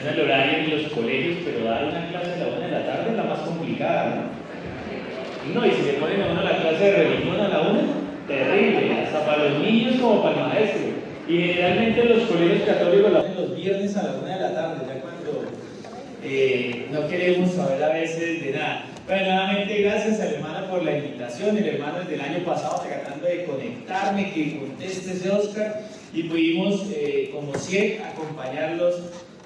funciona el horario en los colegios, pero dar una clase a la 1 de la tarde es la más complicada, ¿no? No, y si le ponen a uno la clase de religión a la 1, terrible, hasta para los niños como para el maestro. Y generalmente los colegios católicos la hacen los viernes a la 1 de la tarde, ya cuando no queremos saber a veces de nada. Bueno, nuevamente gracias a la hermana por la invitación, el hermano desde el año pasado tratando de conectarme, que conteste ese Oscar, y pudimos, como 100, acompañarlos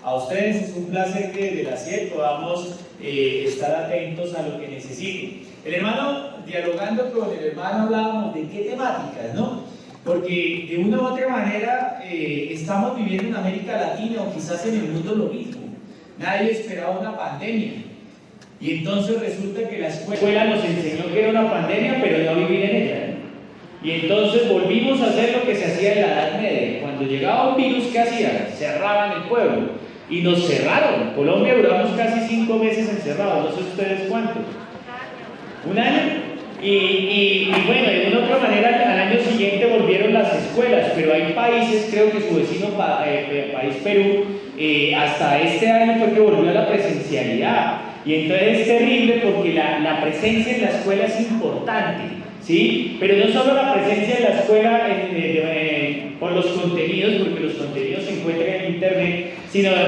a ustedes. Es un placer que desde las 100 podamos estar atentos a lo que necesiten. El hermano, dialogando con el hermano, hablábamos de qué temáticas, ¿no? Porque de una u otra manera estamos viviendo en América Latina o quizás en el mundo lo mismo. Nadie esperaba una pandemia. Y entonces resulta que la escuela nos enseñó que era una pandemia, pero no vivir en ella. Y entonces volvimos a hacer lo que se hacía en la Edad Media. Cuando llegaba un virus, ¿qué hacían? Cerraban el pueblo. Y nos cerraron. Colombia duramos casi 5 meses encerrados. No sé ustedes cuánto. ¿Un año? Y bueno, de una u otra manera al año siguiente volvieron las escuelas, pero hay países, creo que su vecino país Perú, hasta este año fue que volvió a la presencialidad. Y entonces es terrible porque la presencia en la escuela es importante, ¿sí? Pero no solo la presencia en la escuela por los contenidos, porque los contenidos se encuentran en internet, sino la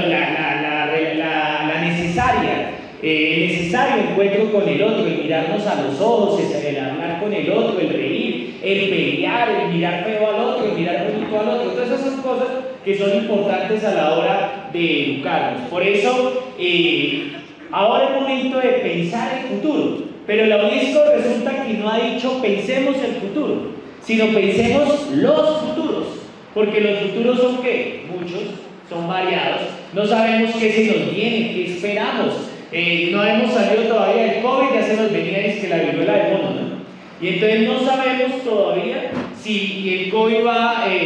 necesaria. El necesario encuentro con el otro, el mirarnos a los ojos, el hablar con el otro, el reír, el pelear, el mirar feo al otro, el mirar bonito al otro. Todas esas son cosas que son importantes a la hora de educarnos. Por eso, ahora es momento de pensar el futuro. Pero la UNESCO resulta que no ha dicho pensemos el futuro, sino pensemos los futuros. Porque los futuros son ¿qué? Muchos, son variados. No sabemos qué se nos viene, qué esperamos. No hemos salido todavía del COVID, ya se nos venía que la viruela del mono, ¿no? Y entonces no sabemos todavía si el COVID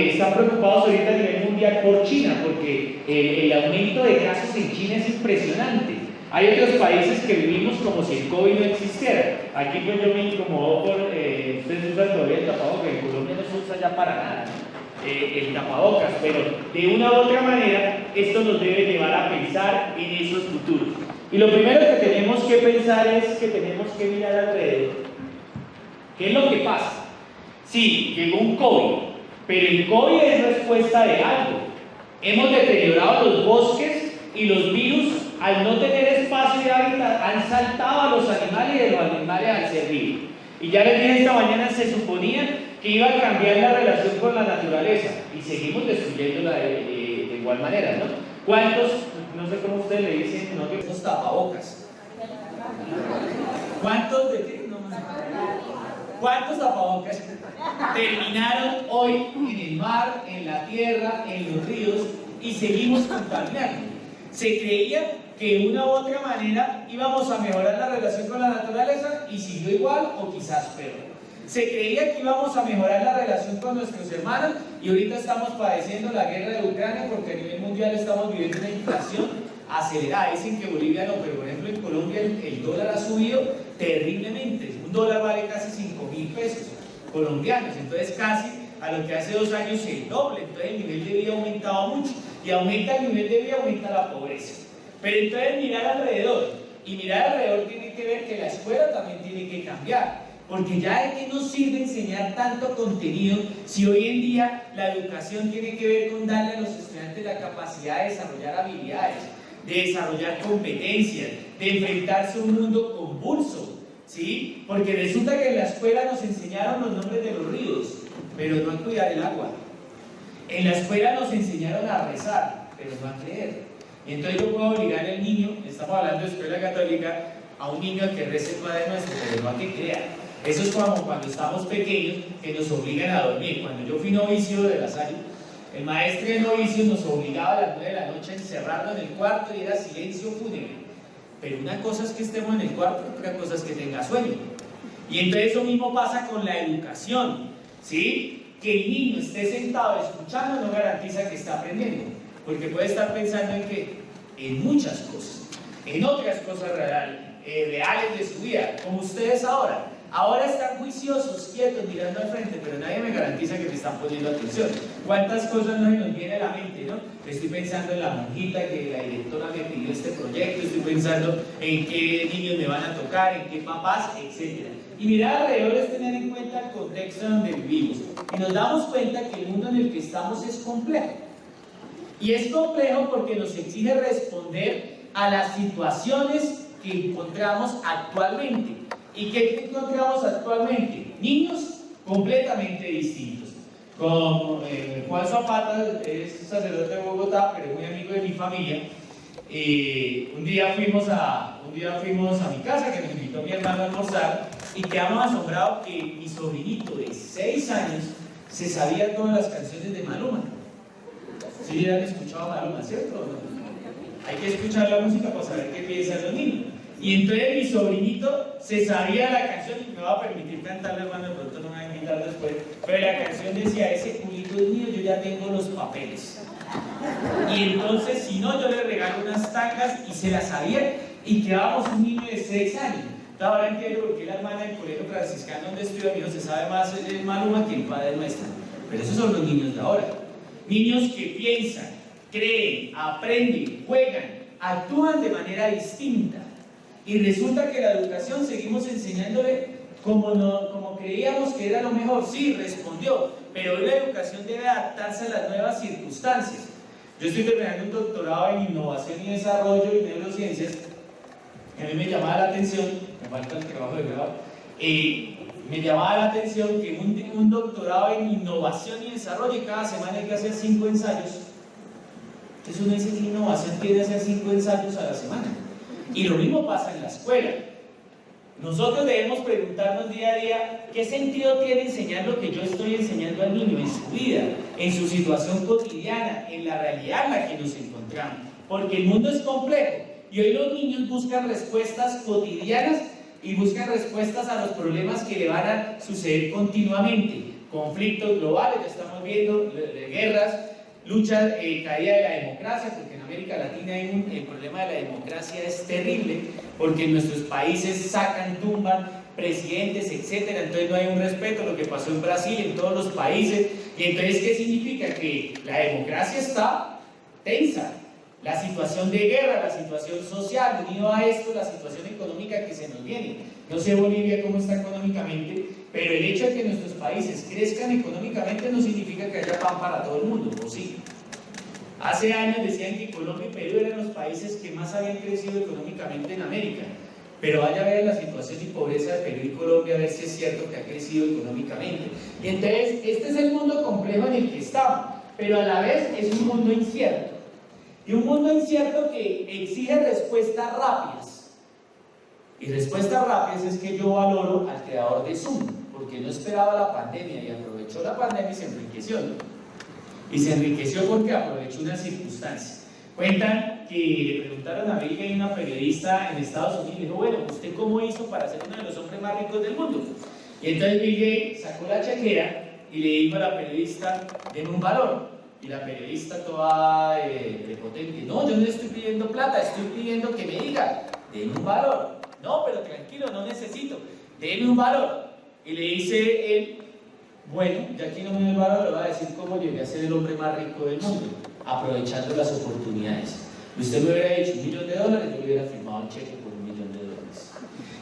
están preocupados ahorita a nivel mundial por China, porque el aumento de casos en China es impresionante. Hay otros países que vivimos como si el COVID no existiera. Aquí pues yo me incomodo por, ustedes usan todavía el tapabocas, en Colombia no se usa ya para nada, ¿no? El tapabocas, pero de una u otra manera esto nos debe llevar a pensar en esos futuros. Y lo primero que tenemos que pensar es que tenemos que mirar alrededor. ¿Qué es lo que pasa? Sí, llegó un COVID, pero el COVID es respuesta de algo. Hemos deteriorado los bosques y los virus, al no tener espacio de hábitat, han saltado a los animales y de los animales al ser vivos. Y ya les dije esta mañana, se suponía que iba a cambiar la relación con la naturaleza y seguimos destruyéndola de igual manera, ¿no? ¿Cuántos, no sé cómo ustedes le dicen, no que esos tapabocas? ¿Cuántos de qué? ¿Cuántos tapabocas terminaron hoy en el mar, en la tierra, en los ríos y seguimos contaminando? Se creía que de una u otra manera íbamos a mejorar la relación con la naturaleza y siguió igual o quizás peor. Se creía que íbamos a mejorar la relación con nuestros hermanos y ahorita estamos padeciendo la guerra de Ucrania porque a nivel mundial estamos viviendo una inflación acelerada. Dicen que Bolivia no, pero por ejemplo en Colombia el dólar ha subido terriblemente. Un dólar vale casi 5.000 pesos colombianos, entonces casi a lo que hace 2 años el doble. Entonces el nivel de vida ha aumentado mucho y aumenta el nivel de vida, aumenta la pobreza. Pero entonces mirar alrededor, y mirar alrededor tiene que ver que la escuela también tiene que cambiar. Porque ya de qué nos sirve enseñar tanto contenido si hoy en día la educación tiene que ver con darle a los estudiantes la capacidad de desarrollar habilidades, de desarrollar competencias, de enfrentarse a un mundo convulso, ¿sí? Porque resulta que en la escuela nos enseñaron los nombres de los ríos, pero no a cuidar el agua. En la escuela nos enseñaron a rezar, pero no a creer. Entonces yo puedo obligar al niño, estamos hablando de escuela católica, a un niño a que rece el Padre Nuestro, pero no a que crea. Eso es como cuando estamos pequeños que nos obligan a dormir. Cuando yo fui novicio de La Salle, el maestro de novicios nos obligaba a las 9 de la noche a encerrarnos en el cuarto y era silencio fúnebre. Pero una cosa es que estemos en el cuarto, otra cosa es que tenga sueño. Y entonces eso mismo pasa con la educación, ¿sí? Que el niño esté sentado escuchando no garantiza que está aprendiendo, porque puede estar pensando en que en muchas cosas, en otras cosas reales de su vida, como ustedes ahora. Ahora están juiciosos, quietos, mirando al frente, pero nadie me garantiza que me están poniendo atención. ¿Cuántas cosas no se nos viene a la mente, no? Estoy pensando en la monjita que la directora me pidió este proyecto, estoy pensando en qué niños me van a tocar, en qué papás, etc. Y mirar alrededor es tener en cuenta el contexto donde vivimos. Y nos damos cuenta que el mundo en el que estamos es complejo. Y es complejo porque nos exige responder a las situaciones que encontramos actualmente. ¿Y qué encontramos actualmente? Niños completamente distintos. Como Juan Zapata es sacerdote de Bogotá, pero es muy amigo de mi familia. Un día fuimos a mi casa, que me invitó mi hermano a almorzar, y quedamos asombrados que mi sobrinito de 6 años se sabía todas las canciones de Maluma. ¿Sí han escuchado a Maluma, cierto? Hay que escuchar la música para saber qué piensan los niños. Y entonces mi sobrinito se sabía la canción, y me va a permitir cantarle, hermano, de pronto no me va a invitar después, pero la canción decía: ese culito es mío, yo ya tengo los papeles. Y entonces, si no, yo le regalo unas tangas, y se las sabía, y quedábamos un niño de 6 años. Entonces ahora entiendo por qué la hermana del colegio franciscano donde estudia, mi hijo, se sabe más de Maluma que el padre nuestro. Pero esos son los niños de ahora. Niños que piensan, creen, aprenden, juegan, actúan de manera distinta. Y resulta que la educación seguimos enseñándole como creíamos que era lo mejor. Sí, respondió, pero hoy la educación debe adaptarse a las nuevas circunstancias. Yo estoy terminando un doctorado en innovación y desarrollo y neurociencias, que a mí me llamaba la atención, me falta el trabajo de grado, me llamaba la atención que un doctorado en innovación y desarrollo, y cada semana hay que hacer 5 ensayos. Eso no es que innovación tiene que hacer 5 ensayos a la semana. Y lo mismo pasa en la escuela. Nosotros debemos preguntarnos día a día qué sentido tiene enseñar lo que yo estoy enseñando al niño en su vida, en su situación cotidiana, en la realidad en la que nos encontramos. Porque el mundo es complejo y hoy los niños buscan respuestas cotidianas y buscan respuestas a los problemas que le van a suceder continuamente. Conflictos globales, ya estamos viendo, de guerras, lucha, caída de la democracia, porque en América Latina el problema de la democracia es terrible, porque en nuestros países sacan, tumban presidentes, etcétera. Entonces no hay un respeto, lo que pasó en Brasil, en todos los países. Y entonces, ¿qué significa? Que la democracia está tensa. La situación de guerra, la situación social, unido a esto, la situación económica que se nos viene. No sé Bolivia cómo está económicamente, pero el hecho de que nuestros países crezcan económicamente no significa que haya pan para todo el mundo, ¿o sí? Hace años decían que Colombia y Perú eran los países que más habían crecido económicamente en América, pero vaya a ver la situación y pobreza de Perú y Colombia, a ver si es cierto que ha crecido económicamente. Y entonces, este es el mundo complejo en el que estamos, pero a la vez es un mundo incierto. Y un mundo incierto que exige respuestas rápidas. Y respuestas rápidas es que yo valoro al creador de Zoom, porque no esperaba la pandemia y aprovechó la pandemia y se enriqueció, ¿no? Y se enriqueció porque aprovechó una circunstancia. Cuentan que le preguntaron a Bill Gates, una periodista en Estados Unidos, y dijo: bueno, ¿usted cómo hizo para ser uno de los hombres más ricos del mundo? Y entonces Bill Gates sacó la chequera y le dijo a la periodista: den un valor. Y la periodista toda prepotente: no, yo no estoy pidiendo plata, estoy pidiendo que me diga, den un valor. No, pero tranquilo, no necesito, denme un valor. Y le dice él: bueno, ya que no me da el valor, le voy a decir cómo llegué a ser el hombre más rico del mundo, aprovechando las oportunidades. Usted me hubiera dicho $1 millón, yo le hubiera firmado el cheque por $1 millón.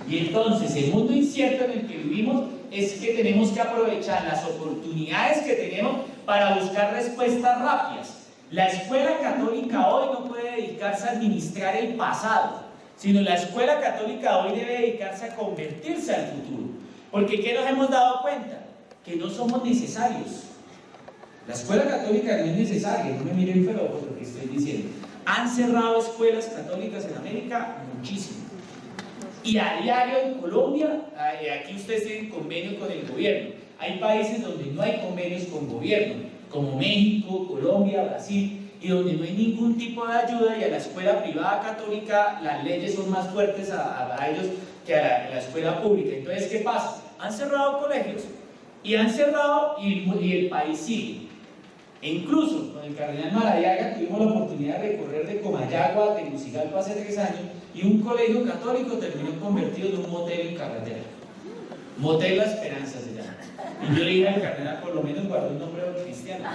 Y entonces, el mundo incierto en el que vivimos es que tenemos que aprovechar las oportunidades que tenemos para buscar respuestas rápidas. La escuela católica hoy no puede dedicarse a administrar el pasado, sino la escuela católica hoy debe dedicarse a convertirse al futuro. Porque ¿qué nos hemos dado cuenta? Que no somos necesarios. La escuela católica no es necesaria, no me miren feo por lo que estoy diciendo. Han cerrado escuelas católicas en América muchísimo. Y a diario en Colombia, aquí ustedes tienen convenio con el gobierno. Hay países donde no hay convenios con gobierno, como México, Colombia, Brasil, y donde no hay ningún tipo de ayuda, y a la escuela privada católica las leyes son más fuertes a ellos que a la escuela pública. Entonces, ¿qué pasa? Han cerrado colegios y han cerrado y el país sigue. E incluso con el cardenal Maradiaga tuvimos la oportunidad de recorrer de Comayagua a Tegucigalpa hace 3 años, y un colegio católico terminó convertido en un motel en carretera. Motel La Esperanza se llama. Y yo le dije al cardenal, por lo menos guardó un nombre cristiano.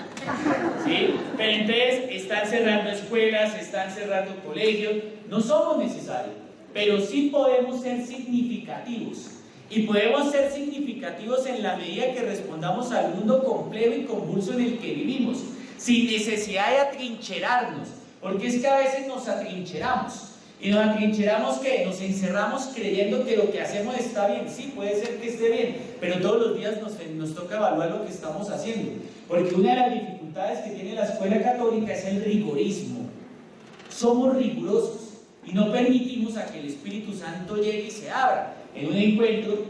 ¿Sí? Pero entonces están cerrando escuelas, están cerrando colegios. No somos necesarios, pero sí podemos ser significativos. Y podemos ser significativos en la medida que respondamos al mundo complejo y convulso en el que vivimos, sin necesidad de atrincherarnos, porque es que a veces nos atrincheramos. Y nos atrincheramos que nos encerramos creyendo que lo que hacemos está bien. Sí, puede ser que esté bien, pero todos los días nos toca evaluar lo que estamos haciendo. Porque una de las dificultades que tiene la escuela católica es el rigorismo. Somos rigurosos y no permitimos a que el Espíritu Santo llegue y se abra. En un encuentro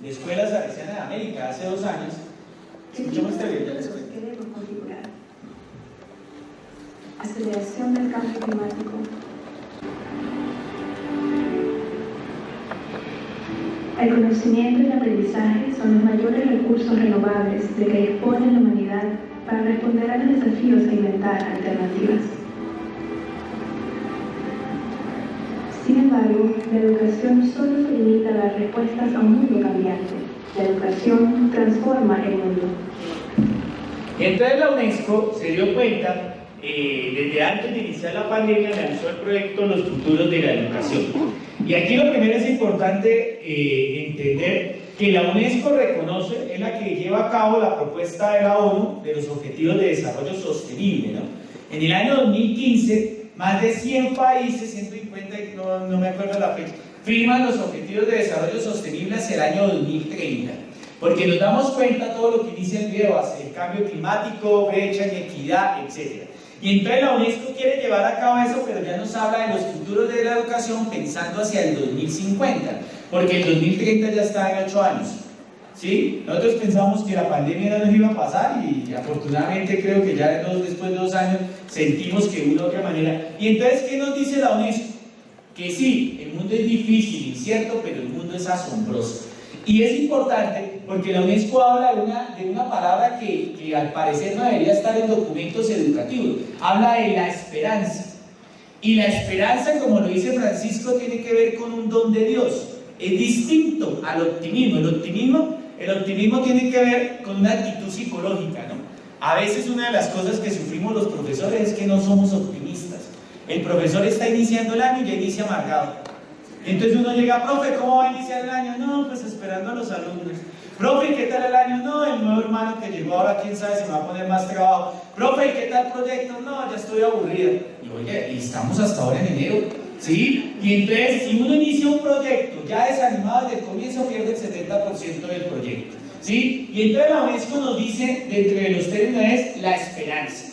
de escuelas salesianas de América hace 2 años, escuchamos este video, ya les cuento. Queremos configurar. Aceleración del cambio climático. El conocimiento y el aprendizaje son los mayores recursos renovables de que dispone la humanidad para responder a los desafíos e inventar alternativas. Sin embargo, la educación solo se limita a dar respuestas a un mundo cambiante. La educación transforma el mundo. Y entonces la UNESCO se dio cuenta, desde antes de iniciar la pandemia, lanzó el proyecto Los Futuros de la Educación. Y aquí lo primero es importante entender que la UNESCO reconoce, es la que lleva a cabo la propuesta de la ONU de los Objetivos de Desarrollo Sostenible, ¿no? En el año 2015, más de 100 países, 150, no me acuerdo la fecha, firman los Objetivos de Desarrollo Sostenible hacia el año 2030. Porque nos damos cuenta todo lo que inicia el video, hacia el cambio climático, brecha, inequidad, etc. Y entonces la UNESCO quiere llevar a cabo eso, pero ya nos habla de los futuros de la educación pensando hacia el 2050, porque el 2030 ya está en 8 años. ¿Sí? Nosotros pensamos que la pandemia no nos iba a pasar y afortunadamente creo que ya después de 2 años sentimos que de una u otra manera. Y entonces, ¿qué nos dice la UNESCO? Que sí, el mundo es difícil, incierto, pero el mundo es asombroso. Y es importante porque la UNESCO habla de una palabra que al parecer no debería estar en documentos educativos. Habla de la esperanza. Y la esperanza, como lo dice Francisco, tiene que ver con un don de Dios. Es distinto al optimismo. El optimismo tiene que ver con una actitud psicológica, ¿no? A veces una de las cosas que sufrimos los profesores es que no somos optimistas. El profesor está iniciando el año y ya inicia amargado. Entonces uno llega, profe, ¿cómo va a iniciar el año? No, pues esperando a los alumnos. Profe, ¿qué tal el año? No, el nuevo hermano que llegó ahora, quién sabe si me va a poner más trabajo. Profe, ¿qué tal el proyecto? No, ya estoy aburrido. Y oye, y estamos hasta ahora en enero, ¿sí? Y entonces, si uno inicia un proyecto ya desanimado desde el comienzo, pierde el 70% del proyecto, ¿sí? Y entonces la UNESCO nos dice, dentro de los términos, es la esperanza.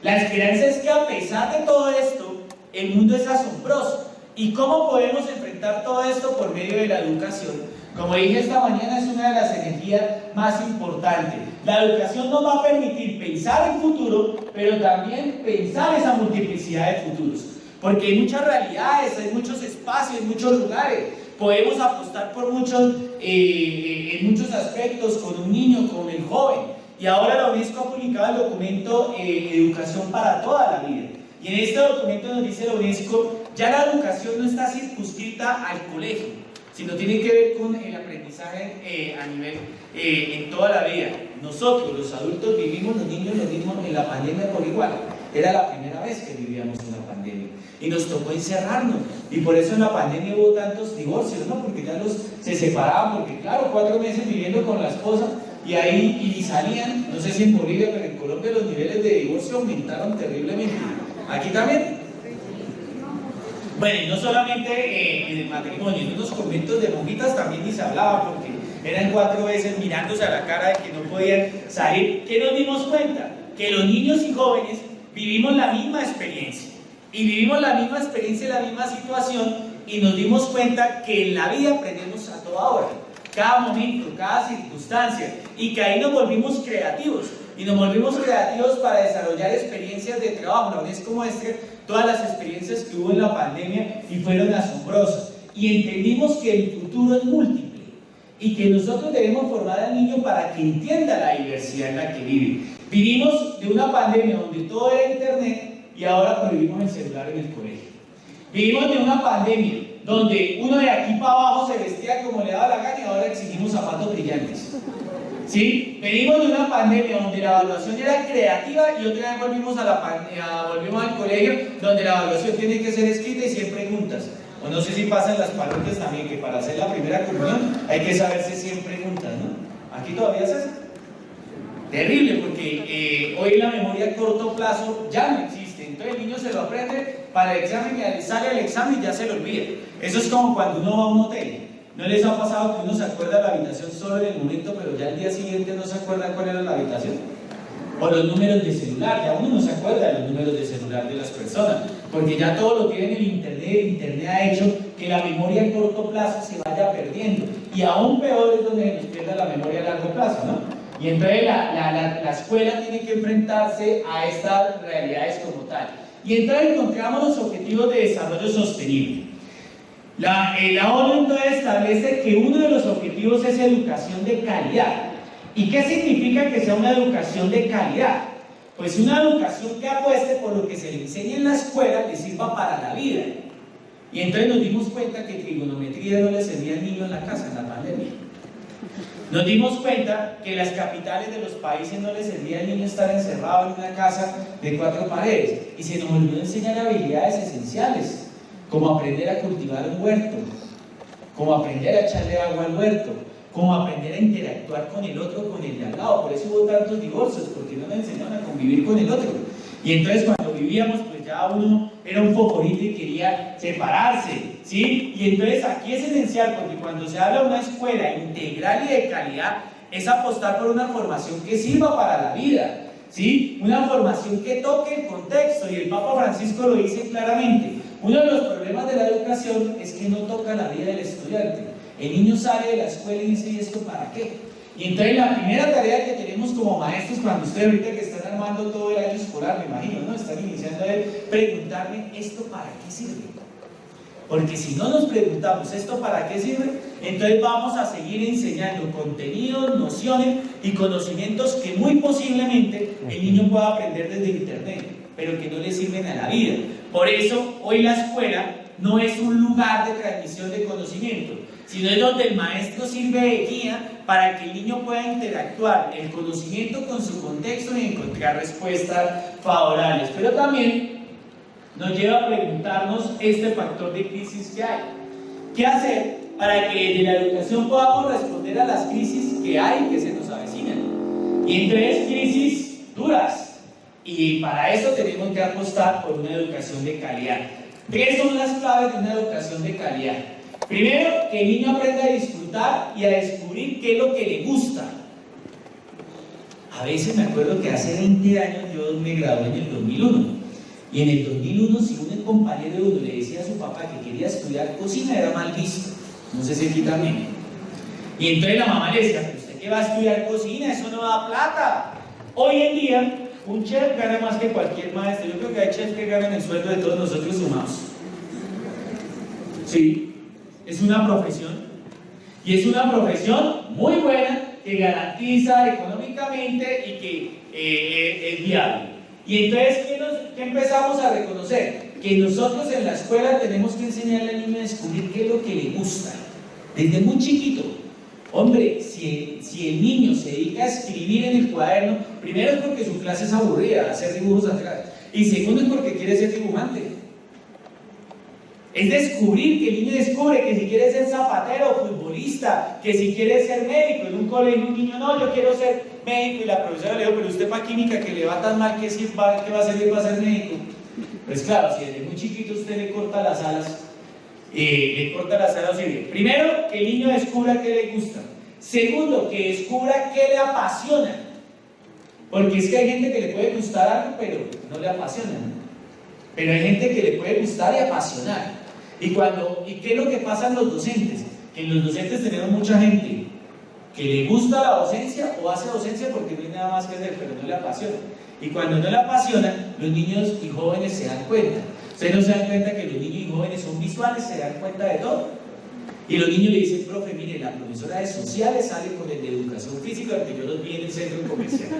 La esperanza es que a pesar de todo esto, el mundo es asombroso. ¿Y cómo podemos enfrentar todo esto? Por medio de la educación. Como dije esta mañana, es una de las energías más importantes. La educación nos va a permitir pensar en futuro, pero también pensar esa multiplicidad de futuros. Porque hay muchas realidades, hay muchos espacios, muchos lugares. Podemos apostar por en muchos aspectos, con un niño, con el joven. Y ahora la UNESCO ha publicado el documento Educación para toda la vida. Y en este documento nos dice la UNESCO, ya la educación no está circunscrita al colegio, sino tiene que ver con el aprendizaje a nivel, en toda la vida. Nosotros, los adultos, vivimos, los niños lo mismo en la pandemia por igual. Era la primera vez que vivíamos una pandemia y nos tocó encerrarnos. Y por eso en la pandemia hubo tantos divorcios, ¿no? Porque ya se separaban, porque claro, 4 meses viviendo con la esposa y ahí y salían, no sé si en Bolivia, pero en Colombia los niveles de divorcio aumentaron terriblemente. Aquí también. Bueno, y no solamente en el matrimonio, en unos conventos de monjitas también ni se hablaba, porque eran 4 veces mirándose a la cara de que no podían salir. ¿Qué nos dimos cuenta? Que los niños y jóvenes vivimos la misma experiencia. Y vivimos la misma experiencia, la misma situación, y nos dimos cuenta que en la vida aprendemos a toda hora, cada momento, cada circunstancia, y que ahí nos volvimos creativos. Y nos volvimos creativos para desarrollar experiencias de trabajo. La UNESCO muestra todas las experiencias que hubo en la pandemia y fueron asombrosas. Y entendimos que el futuro es múltiple y que nosotros debemos formar al niño para que entienda la diversidad en la que vive. Vivimos de una pandemia donde todo era internet y ahora prohibimos el celular en el colegio. Vivimos de una pandemia donde uno de aquí para abajo se vestía como le daba la gana y ahora exigimos zapatos brillantes. ¿Sí? Venimos de una pandemia donde la evaluación era creativa y otra vez volvimos volvimos al colegio donde la evaluación tiene que ser escrita y 100 preguntas. O no sé si pasa en las parroquias también, que para hacer la primera comunión hay que saberse 100 preguntas, ¿no? ¿Aquí todavía se hace? Terrible, porque hoy la memoria a corto plazo ya no existe. Entonces el niño se lo aprende para el examen y sale al examen y ya se lo olvida. Eso es como cuando uno va a un hotel. ¿No les ha pasado que uno se acuerda de la habitación solo en el momento, pero ya al día siguiente no se acuerda cuál era la habitación? O los números de celular, ya uno no se acuerda de los números de celular de las personas, porque ya todo lo tiene en el internet ha hecho que la memoria a corto plazo se vaya perdiendo, y aún peor es donde nos pierda la memoria a largo plazo, ¿no? Y entonces la escuela tiene que enfrentarse a estas realidades como tal. Y entonces encontramos los objetivos de desarrollo sostenible. La ONU entonces establece que uno de los objetivos es educación de calidad. ¿Y qué significa que sea una educación de calidad? Pues una educación que apueste por lo que se le enseña en la escuela le sirva para la vida. Y entonces nos dimos cuenta que trigonometría no le servía al niño en la casa en la pandemia. Nos dimos cuenta que en las capitales de los países no le servía al niño estar encerrado en una casa de 4 paredes. Y se nos olvidó enseñar habilidades esenciales, como aprender a cultivar un huerto, como aprender a echarle agua al huerto, como aprender a interactuar con el otro, con el de al lado. Por eso hubo tantos divorcios, porque no nos enseñaron a convivir con el otro. Y entonces cuando vivíamos, pues ya uno era un favorito y quería separarse, ¿sí? Y entonces aquí es esencial, porque cuando se habla de una escuela integral y de calidad, es apostar por una formación que sirva para la vida, ¿sí? Una formación que toque el contexto, y el Papa Francisco lo dice claramente. Uno de los problemas de la educación es que no toca la vida del estudiante. El niño sale de la escuela y dice, ¿y esto para qué? Y entonces la primera tarea que tenemos como maestros, cuando ustedes ahorita que están armando todo el año escolar, me imagino, ¿no? Están iniciando a preguntarme, ¿esto para qué sirve? Porque si no nos preguntamos, ¿esto para qué sirve? Entonces vamos a seguir enseñando contenidos, nociones y conocimientos que muy posiblemente el niño pueda aprender desde internet, pero que no le sirven a la vida. Por eso, hoy la escuela no es un lugar de transmisión de conocimiento, sino es donde el maestro sirve de guía para que el niño pueda interactuar el conocimiento con su contexto y encontrar respuestas favorables. Pero también nos lleva a preguntarnos este factor de crisis que hay. ¿Qué hacer para que desde la educación podamos responder a las crisis que hay y que se nos avecinan? Y entre crisis duras. Y para eso tenemos que apostar por una educación de calidad. ¿Qué son las claves de una educación de calidad? Primero, que el niño aprenda a disfrutar y a descubrir qué es lo que le gusta. A veces me acuerdo que hace 20 años yo me gradué en el 2001. Y en el 2001, si un compañero de uno le decía a su papá que quería estudiar cocina, era mal visto. No sé si aquí también. Y entonces la mamá le decía, ¿pero usted qué va a estudiar cocina? Eso no da plata. Hoy en día, un chef gana más que cualquier maestro. Yo creo que hay chefs que ganan el sueldo de todos nosotros sumados. Sí. Es una profesión, y es una profesión muy buena, que garantiza económicamente y que es viable. Y entonces, ¿qué empezamos a reconocer? Que nosotros en la escuela tenemos que enseñarle al niño a descubrir qué es lo que le gusta, desde muy chiquito. Hombre, si el niño se dedica a escribir en el cuaderno, primero es porque su clase es aburrida, hacer dibujos atrás, y segundo es porque quiere ser dibujante. Es descubrir, que el niño descubre que si quiere ser zapatero, futbolista, que si quiere ser médico. En un colegio un niño, no, yo quiero ser médico, y la profesora le dijo, pero usted para química que le va tan mal, que va a servir para ser médico. Pues claro, si desde muy chiquito usted le corta las alas, sirve. Primero, que el niño descubra qué le gusta. Segundo, que descubra qué le apasiona. Porque es que hay gente que le puede gustar algo, pero no le apasiona, ¿no? Pero hay gente que le puede gustar y apasionar. ¿Y qué es lo que pasa en los docentes? Que en los docentes tenemos mucha gente que le gusta la docencia o hace docencia porque no hay nada más que hacer, pero no le apasiona. Y cuando no le apasiona, los niños y jóvenes se dan cuenta. Ustedes no se dan cuenta que los niños y jóvenes son visuales, se dan cuenta de todo. Y los niños le dicen, profe, mire, la profesora de sociales sale con el de educación física, porque yo los vi en el centro comercial.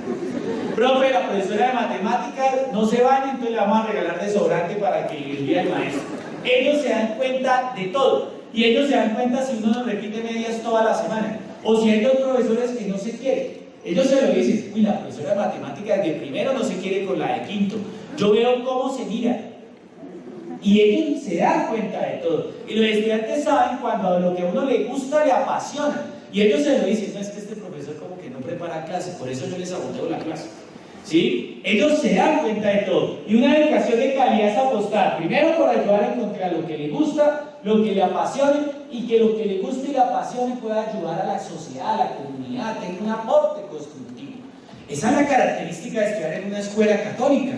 Profe, la profesora de matemáticas no se baña, entonces le vamos a regalar desodorante para que el día del maestro. Ellos se dan cuenta de todo. Y ellos se dan cuenta si uno no repite medias toda la semana. O si hay dos profesores que no se quieren. Ellos se lo dicen, uy, la profesora de matemáticas de primero no se quiere con la de quinto. Yo veo cómo se mira. Y ellos se dan cuenta de todo. Y los estudiantes saben cuando a lo que a uno le gusta le apasiona. Y ellos se lo dicen, no, es que este profesor como que no prepara clase, por eso yo les saboteo la clase. ¿Sí? Ellos se dan cuenta de todo. Y una educación de calidad es apostar, primero por ayudar a encontrar lo que le gusta, lo que le apasione, y que lo que le guste y le apasione pueda ayudar a la sociedad, a la comunidad, tenga un aporte constructivo. Esa es la característica de estudiar en una escuela católica.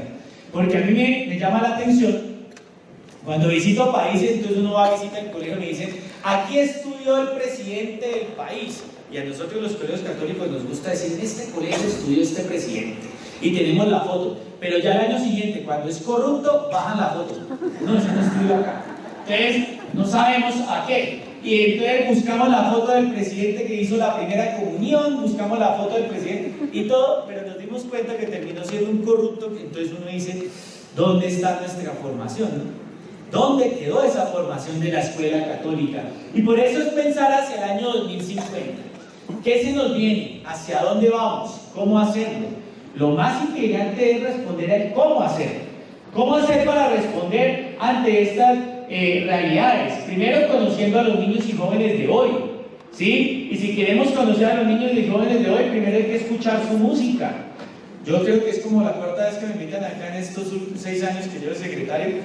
Porque a mí me llama la atención, cuando visito países, entonces uno va a visitar el colegio y me dicen, aquí estudió el presidente del país. Y a nosotros los colegios católicos nos gusta decir, en este colegio estudió este presidente. Y tenemos la foto. Pero ya el año siguiente, cuando es corrupto, bajan la foto. No, eso no estudió acá. Entonces, no sabemos a qué. Y entonces buscamos la foto del presidente que hizo la primera comunión, buscamos la foto del presidente y todo, pero nos dimos cuenta que terminó siendo un corrupto. Entonces uno dice, ¿dónde está nuestra formación? ¿No? ¿Dónde quedó esa formación de la escuela católica? Y por eso es pensar hacia el año 2050. ¿Qué se nos viene? ¿Hacia dónde vamos? ¿Cómo hacerlo? Lo más intrigante es responder al cómo hacer. ¿Cómo hacer para responder ante estas realidades? Primero, conociendo a los niños y jóvenes de hoy, ¿sí? Y si queremos conocer a los niños y jóvenes de hoy, primero hay que escuchar su música. Yo creo que es como la cuarta vez que me invitan acá en estos 6 años que llevo secretario.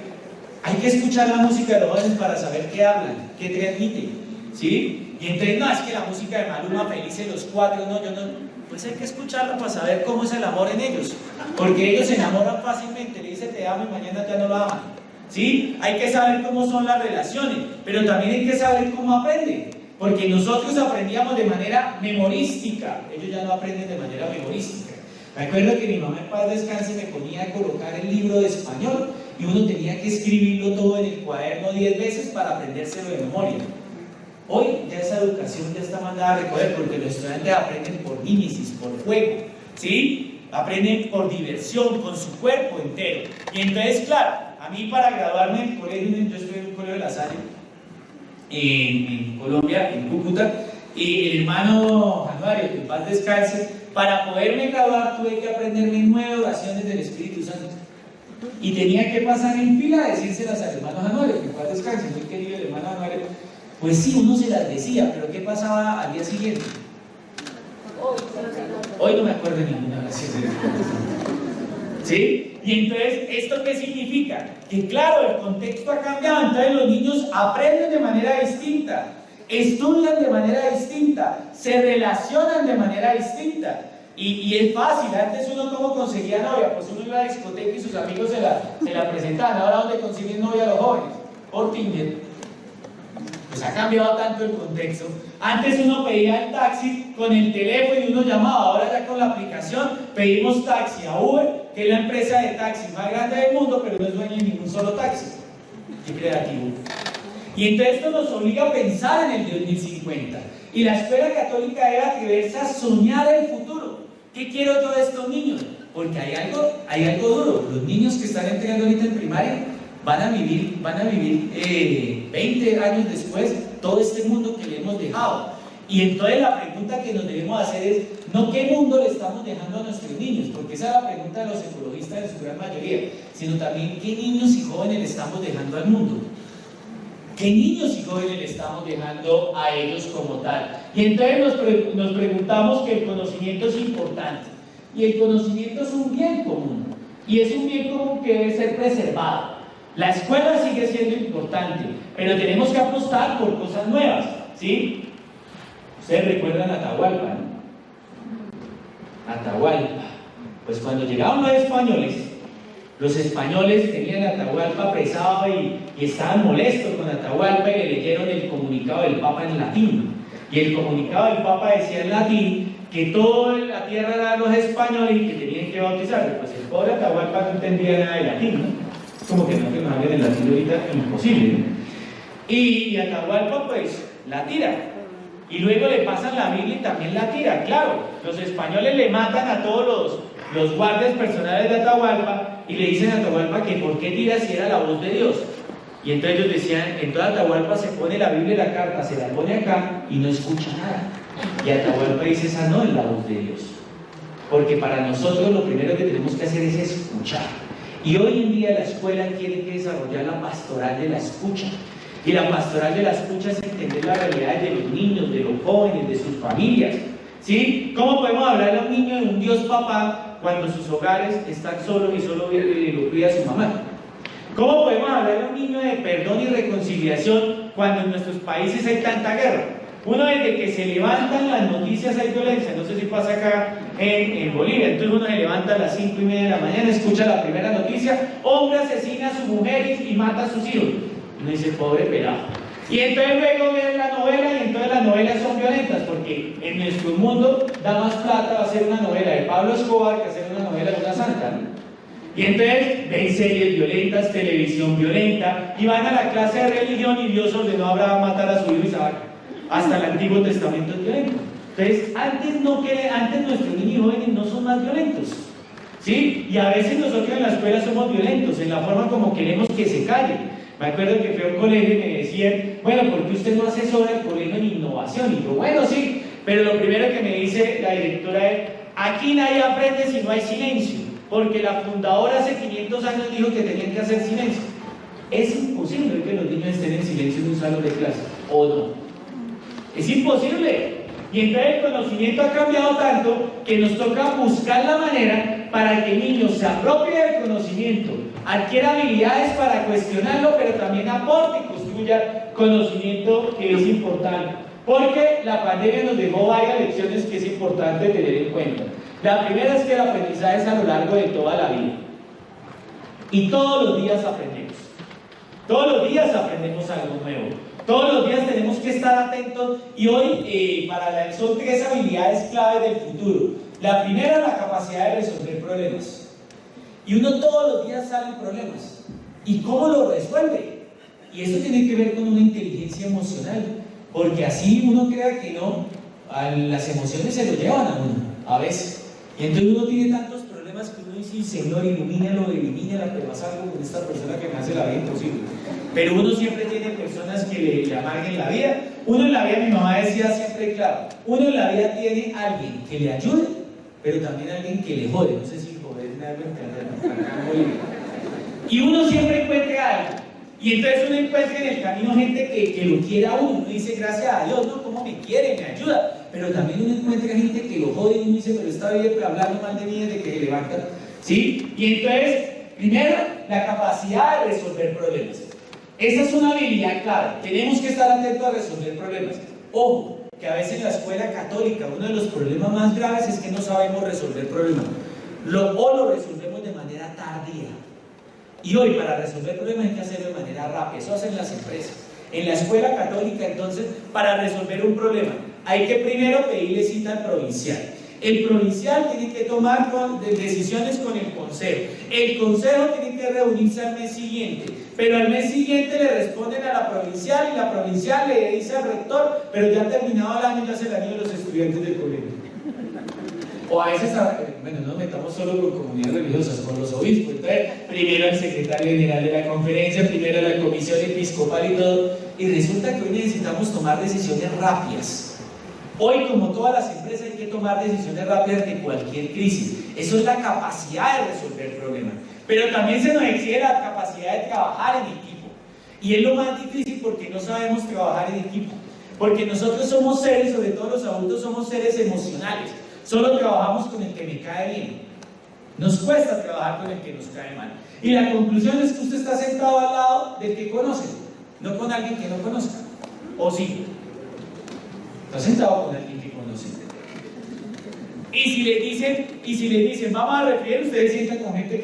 Hay que escuchar la música de los jóvenes para saber qué hablan, qué transmiten, ¿sí? Y entonces, no, es que la música de Maluma, Felices los Cuatro, no, yo no... Pues hay que escucharla para saber cómo es el amor en ellos. Porque ellos se enamoran fácilmente, le dicen te amo y mañana ya no lo aman, ¿sí? Hay que saber cómo son las relaciones, pero también hay que saber cómo aprenden. Porque nosotros aprendíamos de manera memorística, ellos ya no aprenden de manera memorística. Me acuerdo que mi mamá en paz descanse me ponía a colocar el libro de español y uno tenía que escribirlo todo en el cuaderno 10 veces para aprendérselo de memoria. Hoy ya esa educación ya está mandada a recoger porque los estudiantes aprenden por mímesis, por juego, ¿sí? Aprenden por diversión, con su cuerpo entero. Y entonces, claro, a mí para graduarme en el colegio, yo estuve en un colegio de La Salle, en Colombia, en Cúcuta, y el hermano Januario, que en paz descanse, para poderme graduar tuve que aprenderme 9 oraciones del Espíritu Santo. Y tenía que pasar en fila a decírselas al hermano Januario, que en paz descanse, muy querido el hermano Januario. Pues sí, uno se las decía, pero ¿qué pasaba al día siguiente? Hoy no me acuerdo de ninguna oración. ¿Sí? Y entonces, ¿esto qué significa? Que claro, el contexto ha cambiado, entonces los niños aprenden de manera distinta, estudian de manera distinta, se relacionan de manera distinta. Y es fácil, antes uno cómo conseguía novia, pues uno iba a la discoteca y sus amigos se la presentaban. Ahora ¿dónde consiguen novia los jóvenes? Por Tinder. Pues ha cambiado tanto el contexto. Antes uno pedía el taxi con el teléfono y uno llamaba, ahora ya con la aplicación pedimos taxi a Uber, que es la empresa de taxi más grande del mundo, pero no es dueña de ningún solo taxi. Qué creativo. Y entonces esto nos obliga a pensar en el 2050. Y la escuela católica debe atreverse a soñar el futuro. ¿Qué quiero yo de estos niños? Porque hay algo duro. Los niños que están entrando ahorita en primaria van a vivir 20 años después todo este mundo que le hemos dejado. Y entonces la pregunta que nos debemos hacer es, no qué mundo le estamos dejando a nuestros niños, porque esa es la pregunta de los ecologistas en su gran mayoría, sino también qué niños y jóvenes le estamos dejando al mundo. ¿Qué niños y jóvenes le estamos dejando a ellos como tal? Y entonces nos preguntamos que el conocimiento es importante. Y el conocimiento es un bien común. Y es un bien común que debe ser preservado. La escuela sigue siendo importante, pero tenemos que apostar por cosas nuevas, ¿sí? Ustedes recuerdan Atahualpa, ¿no? Atahualpa. Pues cuando llegaron los españoles tenían a Atahualpa apresado y estaban molestos con Atahualpa y le leyeron el comunicado del Papa en latín. Y el comunicado del Papa decía en latín que toda la tierra era de los españoles y que tenían que bautizarlo. Pues el pobre Atahualpa no entendía nada de latín, ¿no? Como que no hablen en latín ahorita, es imposible, ¿no? Y Atahualpa pues la tira. Y luego le pasan la Biblia y también la tira. Claro, los españoles le matan a todos los guardias personales de Atahualpa y le dicen a Atahualpa que por qué tira si era la voz de Dios. Y entonces ellos decían, en toda Atahualpa se pone la Biblia y la carta, se la pone acá y no escucha nada. Y Atahualpa dice, esa no es la voz de Dios. Porque para nosotros lo primero que tenemos que hacer es escuchar. Y hoy en día la escuela tiene que desarrollar la pastoral de la escucha. Y la pastoral de la escucha es entender la realidad de los niños, de los jóvenes, de sus familias. ¿Sí? ¿Cómo podemos hablar a un niño de un Dios papá cuando sus hogares están solos y solo lo cuida su mamá? ¿Cómo podemos hablar a un niño de perdón y reconciliación cuando en nuestros países hay tanta guerra? Uno desde que se levantan las noticias hay violencia, no sé si pasa acá en Bolivia, entonces uno se levanta a las 5:30 de la mañana, escucha la primera noticia, hombre asesina a su mujer y mata a sus hijos. Uno dice, pobre pelado. Y entonces luego ven la novela y entonces las novelas son violentas, porque en nuestro mundo da más plata hacer una novela de Pablo Escobar que hacer una novela de una santa, ¿no? Y entonces ven series violentas, televisión violenta, y van a la clase de religión y Dios ordenó a Abraham matar a su hijo Isaac. Hasta el Antiguo Testamento es violento. Entonces, antes nuestros niños y jóvenes no son más violentos, ¿sí? Y a veces nosotros en la escuela somos violentos, en la forma como queremos que se callen. Me acuerdo que fui a un colegio y me decían, bueno, ¿por qué usted no asesora el colegio en innovación? Y yo, bueno, sí, pero lo primero que me dice la directora es, aquí nadie aprende si no hay silencio, porque la fundadora hace 500 años dijo que tenían que hacer silencio. Es imposible que los niños estén en silencio en un salón de clase, ¿o no? Es imposible. Y entonces el conocimiento ha cambiado tanto que nos toca buscar la manera para que el niño se apropie del conocimiento, adquiera habilidades para cuestionarlo, pero también aporte y construya conocimiento que es importante. Porque la pandemia nos dejó varias lecciones que es importante tener en cuenta. La primera es que el aprendizaje es a lo largo de toda la vida. Y todos los días aprendemos. Todos los días aprendemos algo nuevo. Todos los días tenemos que estar atentos y hoy son 3 habilidades claves del futuro. La primera es la capacidad de resolver problemas. Y uno todos los días salen problemas. ¿Y cómo lo resuelve? Y eso tiene que ver con una inteligencia emocional. Porque así uno crea que no, las emociones se lo llevan a uno, a veces. Y entonces uno tiene tantos problemas que uno dice, Señor, elimínalo, pero haz algo con esta persona que me hace la vida imposible. Pero uno siempre tiene personas que le amarguen la vida. Uno en la vida, mi mamá decía siempre claro, uno en la vida tiene alguien que le ayude, pero también alguien que le jode. No sé si joder me hago entender. Y uno siempre encuentra algo. Y entonces uno encuentra en el camino gente que lo quiere a uno. Uno dice, gracias a Dios, ¿no? ¿Cómo me quiere? Me ayuda. Pero también uno encuentra gente que lo jode y uno dice, pero esta vive hablando mal de mí desde que se levanta. ¿Sí? Y entonces, primero, la capacidad de resolver problemas. Esa es una habilidad clave. Tenemos que estar atentos a resolver problemas. Ojo, que a veces en la escuela católica uno de los problemas más graves es que no sabemos resolver problemas. O lo resolvemos de manera tardía. Y hoy para resolver problemas hay que hacerlo de manera rápida. Eso hacen las empresas. En la escuela católica, entonces, para resolver un problema hay que primero pedirle cita al provincial. El provincial tiene que tomar decisiones con el consejo. El consejo tiene que reunirse al mes siguiente. Pero al mes siguiente le responden a la provincial y la provincial le dice al rector, pero ya ha terminado el año, ya se le han ido los estudiantes del colegio. O a veces, bueno, no nos metamos solo con comunidades religiosas, con los obispos. Entonces, primero el secretario general de la conferencia, primero la comisión episcopal y todo. Y resulta que hoy necesitamos tomar decisiones rápidas. Hoy, como todas las empresas, hay que tomar decisiones rápidas de cualquier crisis. Eso es la capacidad de resolver problemas. Pero también se nos exige la capacidad de trabajar en equipo. Y es lo más difícil porque no sabemos trabajar en equipo. Porque nosotros somos seres, sobre todo los adultos, somos seres emocionales. Solo trabajamos con el que me cae bien. Nos cuesta trabajar con el que nos cae mal. Y la conclusión es que usted está sentado al lado del que conoce, no con alguien que no conozca. ¿O sí? Está sentado con alguien que conoce. Y si le dicen, vamos a referir, ustedes sientan con gente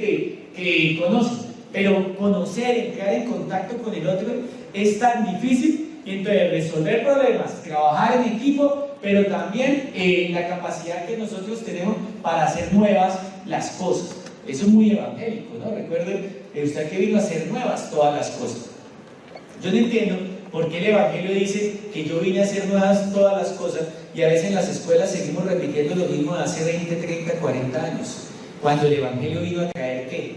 que conocen. Pero conocer, entrar en contacto con el otro es tan difícil. Y entonces resolver problemas, trabajar en equipo, pero también la capacidad que nosotros tenemos para hacer nuevas las cosas. Eso es muy evangélico, ¿no? Recuerden, usted que vino a hacer nuevas todas las cosas. Yo no entiendo por qué el Evangelio dice que yo vine a hacer nuevas todas las cosas y a veces en las escuelas seguimos repitiendo lo mismo de hace 20, 30, 40 años. Cuando el Evangelio vino a traer ¿qué?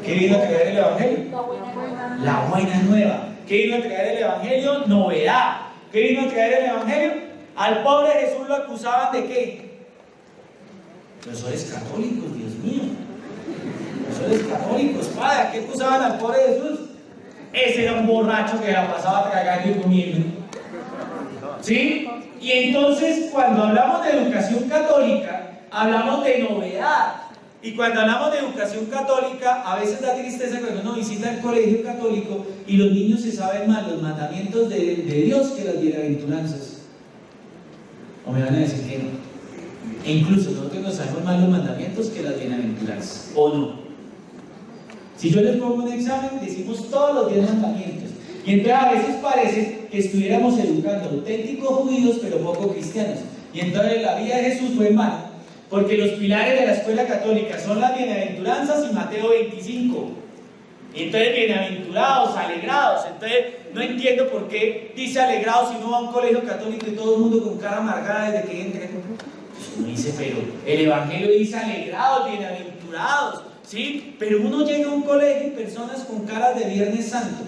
¿Qué vino a traer el Evangelio? La buena nueva. ¿Qué vino a traer el Evangelio? Novedad. ¿Qué vino a traer el Evangelio? Al pobre Jesús lo acusaban de ¿qué? Profesores católicos, Dios mío. Profesores católicos, padre, ¿qué acusaban al pobre Jesús? Ese era un borracho que la pasaba tragando y comiendo. ¿Sí? Y entonces, cuando hablamos de educación católica, hablamos de novedad. Y cuando hablamos de educación católica, a veces da tristeza cuando uno visita el colegio católico y los niños se saben más los mandamientos de Dios que las bienaventuranzas. ¿O me van a decir que no? E incluso nosotros nos sabemos más los mandamientos que las bienaventuranzas. ¿O no? Si yo les pongo un examen, decimos todos los 10 mandamientos. Y entonces a veces parece que estuviéramos educando auténticos judíos, pero poco cristianos. Y entonces la vida de Jesús fue en vano. Porque los pilares de la escuela católica son las bienaventuranzas y Mateo 25. Entonces, bienaventurados, alegrados. Entonces, no entiendo por qué dice alegrados si uno va a un colegio católico y todo el mundo con cara amargada desde que entra. Pues uno dice, pero el Evangelio dice alegrados, bienaventurados, ¿sí? Pero uno llega a un colegio y personas con caras de Viernes Santo.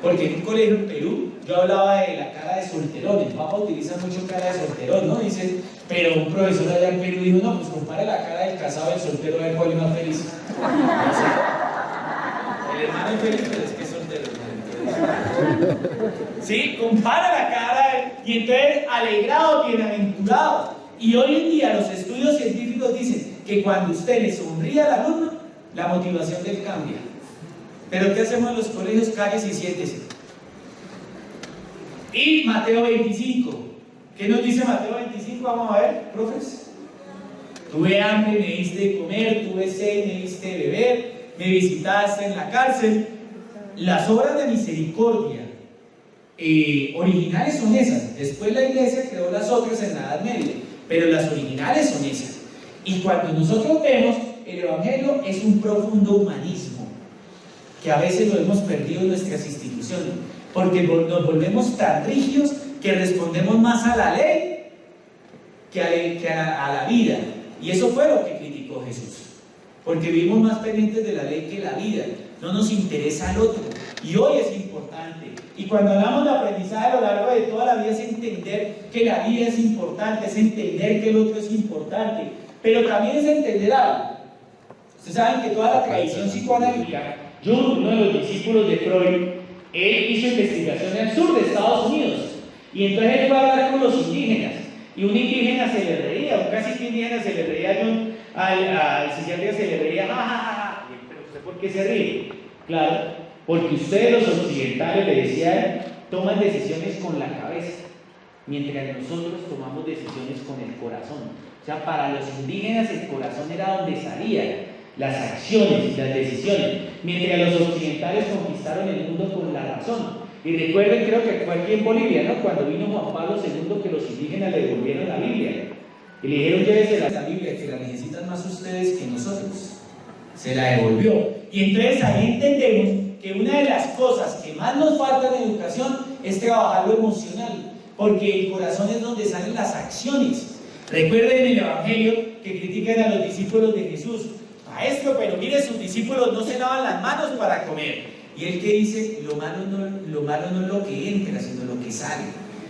Porque en un colegio en Perú, yo hablaba de la cara de solterón. El Papa utiliza mucho cara de solterón, ¿no? Dice, pero un profesor allá en Perú dijo, no, pues compare la cara del casado y del soltero, a ver cuál es más feliz. No sé. El hermano es feliz, pero es que es soltero. ¿Sí? Compara la cara y entonces alegrado, bienaventurado. Y hoy en día los estudios científicos dicen que cuando usted le sonríe al alumno, la motivación del cambia. Pero ¿qué hacemos en los colegios? Cállese y siéntese. Y Mateo 25. ¿Qué nos dice Mateo 25? Vamos a ver, profes. Tuve hambre, me diste de comer, tuve sed, me diste de beber, me visitaste en la cárcel. Las obras de misericordia originales son esas. Después la iglesia creó las otras en la Edad Media, pero las originales son esas. Y cuando nosotros vemos, el Evangelio es un profundo humanismo que a veces lo hemos perdido en nuestras instituciones, porque nos volvemos tan rígidos que respondemos más a la ley que a la vida. Y eso fue lo que criticó Jesús, porque vivimos más pendientes de la ley que la vida. No nos interesa el otro, y hoy es importante. Y cuando hablamos de aprendizaje a lo largo de toda la vida, es entender que la vida es importante, es entender que el otro es importante, pero también es entender algo. Ustedes saben que toda la tradición psicoanalítica, Jung, uno de los discípulos de Freud, él hizo investigación en el sur de Estados Unidos, y entonces él fue a hablar con los indígenas, y un indígena se le reía, un cacique indígena se le reía a Jung, al psiquiatra se le reía, jajaja. ¿Pero usted por qué se ríe? Claro, porque ustedes los occidentales, le decían, toman decisiones con la cabeza, mientras nosotros tomamos decisiones con el corazón. O sea, para los indígenas el corazón era donde salía las acciones y las decisiones, mientras los occidentales conquistaron el mundo con la razón. Y recuerden, creo que fue aquí en Bolivia, ¿no? Cuando vino Juan Pablo II, que los indígenas le devolvieron la Biblia y le dijeron, llévese la Biblia, que la necesitan más ustedes que nosotros. Se la devolvió. Y entonces ahí entendemos que una de las cosas que más nos falta en educación es trabajar lo emocional, porque el corazón es donde salen las acciones. Recuerden el Evangelio que critican a los discípulos de Jesús. Maestro, pero mire, sus discípulos no se lavan las manos para comer. Y él que dice, lo malo no es lo que entra, sino lo que sale.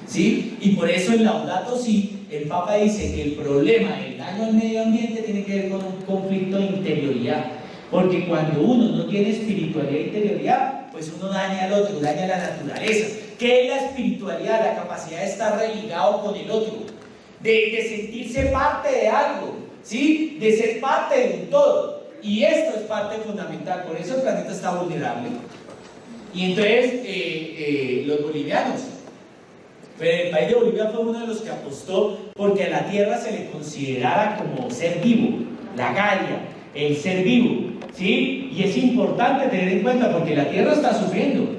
¿Sí? Y por eso en Laudato Si, el Papa dice que el problema del daño al medio ambiente tiene que ver con un conflicto de interioridad. Porque cuando uno no tiene espiritualidad e interioridad, pues uno daña al otro, daña a la naturaleza. ¿Qué es la espiritualidad? La capacidad de estar religado con el otro, de sentirse parte de algo, ¿sí? De ser parte de un todo. Y esto es parte fundamental, por eso el planeta está vulnerable. Y entonces los bolivianos, pero el país de Bolivia fue uno de los que apostó porque a la tierra se le considerara como ser vivo, la Gaia, el ser vivo, ¿sí? Y es importante tener en cuenta porque la tierra está sufriendo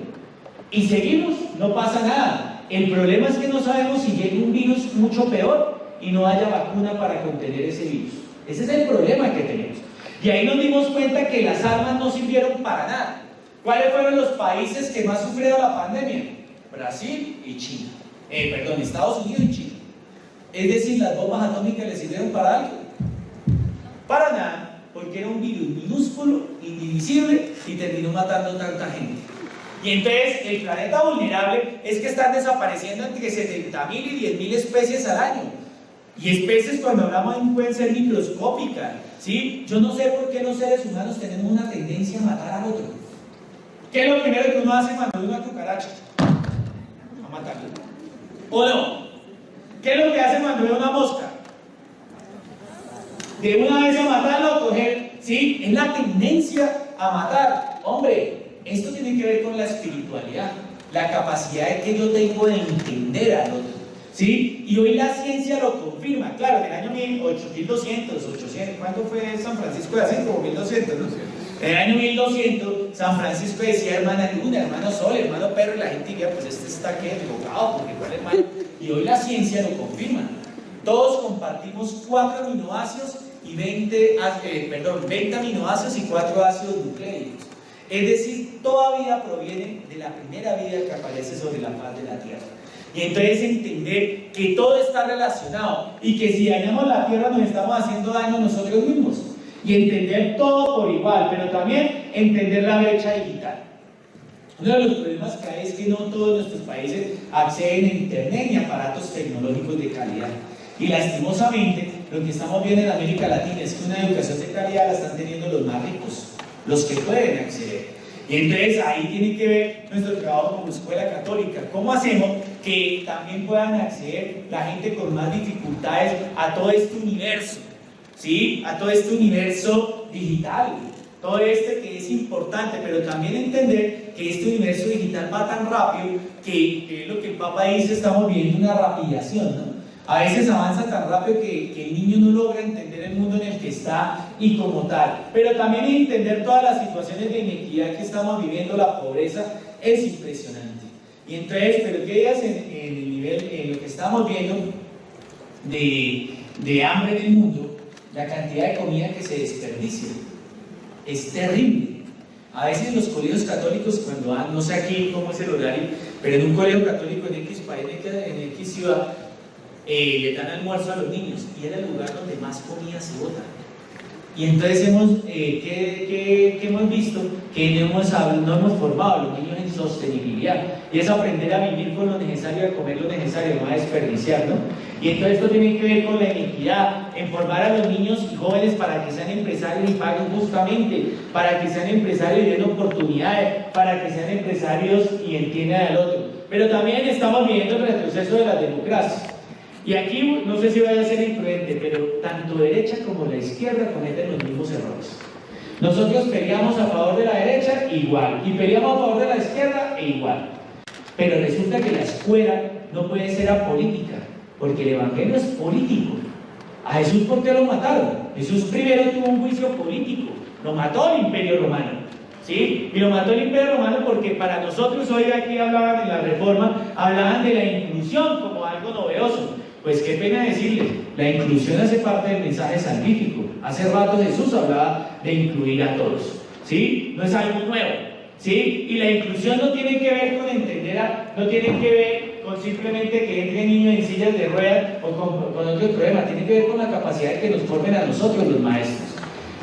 y seguimos, no pasa nada. El problema es que no sabemos si llega un virus mucho peor y no haya vacuna para contener ese virus. Ese es el problema que tenemos. Y ahí nos dimos cuenta que las armas no sirvieron para nada. ¿Cuáles fueron los países que más sufrieron la pandemia? Brasil y China. Estados Unidos y China. Es decir, las bombas atómicas les sirvieron para algo. Para nada. porque era un virus minúsculo, indivisible y terminó matando tanta gente. Y entonces el planeta vulnerable es que están desapareciendo entre 70.000 y 10.000 especies al año. Y especies, cuando hablamos, pueden ser microscópicas, ¿sí? Yo no sé por qué los seres humanos tenemos una tendencia a matar al otro. ¿Qué es lo primero que uno hace cuando ve una cucaracha? A matarla. ¿O no? ¿Qué es lo que hace cuando ve una mosca? De una vez a matarla o coger, ¿sí? Es la tendencia a matar. Hombre, esto tiene que ver con la espiritualidad, la capacidad que yo tengo de entender al otro, ¿sí? Y hoy la ciencia lo confirma. Claro, en el año 1800, ¿cuánto fue San Francisco de Asís? Como 1200, ¿no? En el año 1200, San Francisco decía hermana luna, hermano sol, hermano perro, y la gente diría, pues este está que equivocado, porque igual hermano. Y hoy la ciencia lo confirma. Todos compartimos 4 aminoácidos y 20 aminoácidos y 4 ácidos nucleicos. Es decir, toda vida proviene de la primera vida que aparece sobre la faz de la Tierra. Y entonces entender que todo está relacionado y que si dañamos la Tierra nos estamos haciendo daño a nosotros mismos. Y entender todo por igual, pero también entender la brecha digital. Uno de los problemas que hay es que no todos nuestros países acceden a internet ni a aparatos tecnológicos de calidad. Y lastimosamente, lo que estamos viendo en América Latina es que una educación de calidad la están teniendo los más ricos, los que pueden acceder. Y entonces ahí tiene que ver nuestro trabajo como escuela católica. ¿Cómo hacemos que también puedan acceder la gente con más dificultades a todo este universo? ¿Sí? A todo este universo digital, todo este que es importante, pero también entender que este universo digital va tan rápido que es lo que el Papa dice, estamos viendo una rapidación, ¿no? A veces avanza tan rápido que el niño no logra entender el mundo en el que está y como tal, pero también entender todas las situaciones de inequidad que estamos viviendo, la pobreza es impresionante. Y entonces, pero ¿qué días en el nivel, en lo que estamos viendo de hambre en el mundo? La cantidad de comida que se desperdicia es terrible. A veces en los colegios católicos, cuando van, no sé aquí cómo es el horario, pero en un colegio católico en X país, en X ciudad, le dan almuerzo a los niños y era el lugar donde más comida se bota. Y entonces ¿qué hemos visto? Que no hemos formado a los niños en sostenibilidad, y es aprender a vivir con lo necesario, a comer lo necesario, no a desperdiciar, ¿no? Y entonces esto tiene que ver con la inequidad, en formar a los niños y jóvenes para que sean empresarios y paguen justamente, para que sean empresarios y den oportunidades, para que sean empresarios y entiendan al otro. Pero también estamos viviendo el retroceso de la democracia. Y aquí, no sé si voy a ser imprudente, pero tanto derecha como la izquierda cometen los mismos errores. Nosotros peleamos a favor de la derecha igual, y peleamos a favor de la izquierda igual. Pero resulta que la escuela no puede ser apolítica, porque el evangelio es político. A Jesús, ¿por qué lo mataron? Jesús primero tuvo un juicio político, lo mató el Imperio Romano, ¿sí? Y lo mató el Imperio Romano porque para nosotros, hoy aquí hablaban en la Reforma, hablaban de la inclusión como algo novedoso. Pues qué pena decirles, la inclusión hace parte del mensaje salvífico. Hace rato Jesús hablaba de incluir a todos, ¿sí? No es algo nuevo, ¿sí? Y la inclusión no tiene que ver con entender, no tiene que ver con simplemente que entre niños en sillas de ruedas o con otro problema, tiene que ver con la capacidad de que nos formen a nosotros los maestros.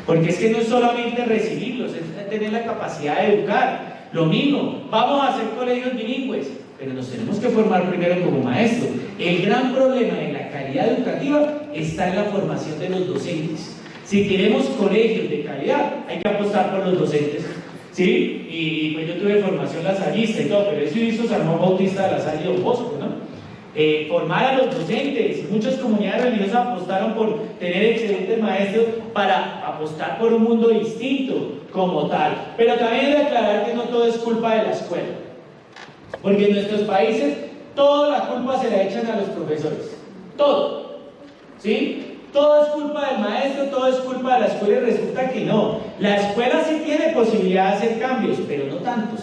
Porque es que no es solamente recibirlos, es tener la capacidad de educar. Lo mismo, vamos a hacer colegios bilingües, pero nos tenemos que formar primero como maestros. El gran problema de la calidad educativa está en la formación de los docentes. Si queremos colegios de calidad, hay que apostar por los docentes, ¿sí? Y pues yo tuve formación lasallista y todo, pero eso hizo San Juan Bautista de la Salle y Don Bosco, ¿no? Formar a los docentes. Muchas comunidades religiosas apostaron por tener excelentes maestros para apostar por un mundo distinto como tal. Pero también hay que aclarar que no todo es culpa de la escuela, porque en nuestros países toda la culpa se la echan a los profesores, todo, ¿sí? Todo es culpa del maestro, todo es culpa de la escuela, y resulta que no. La escuela sí tiene posibilidad de hacer cambios, pero no tantos,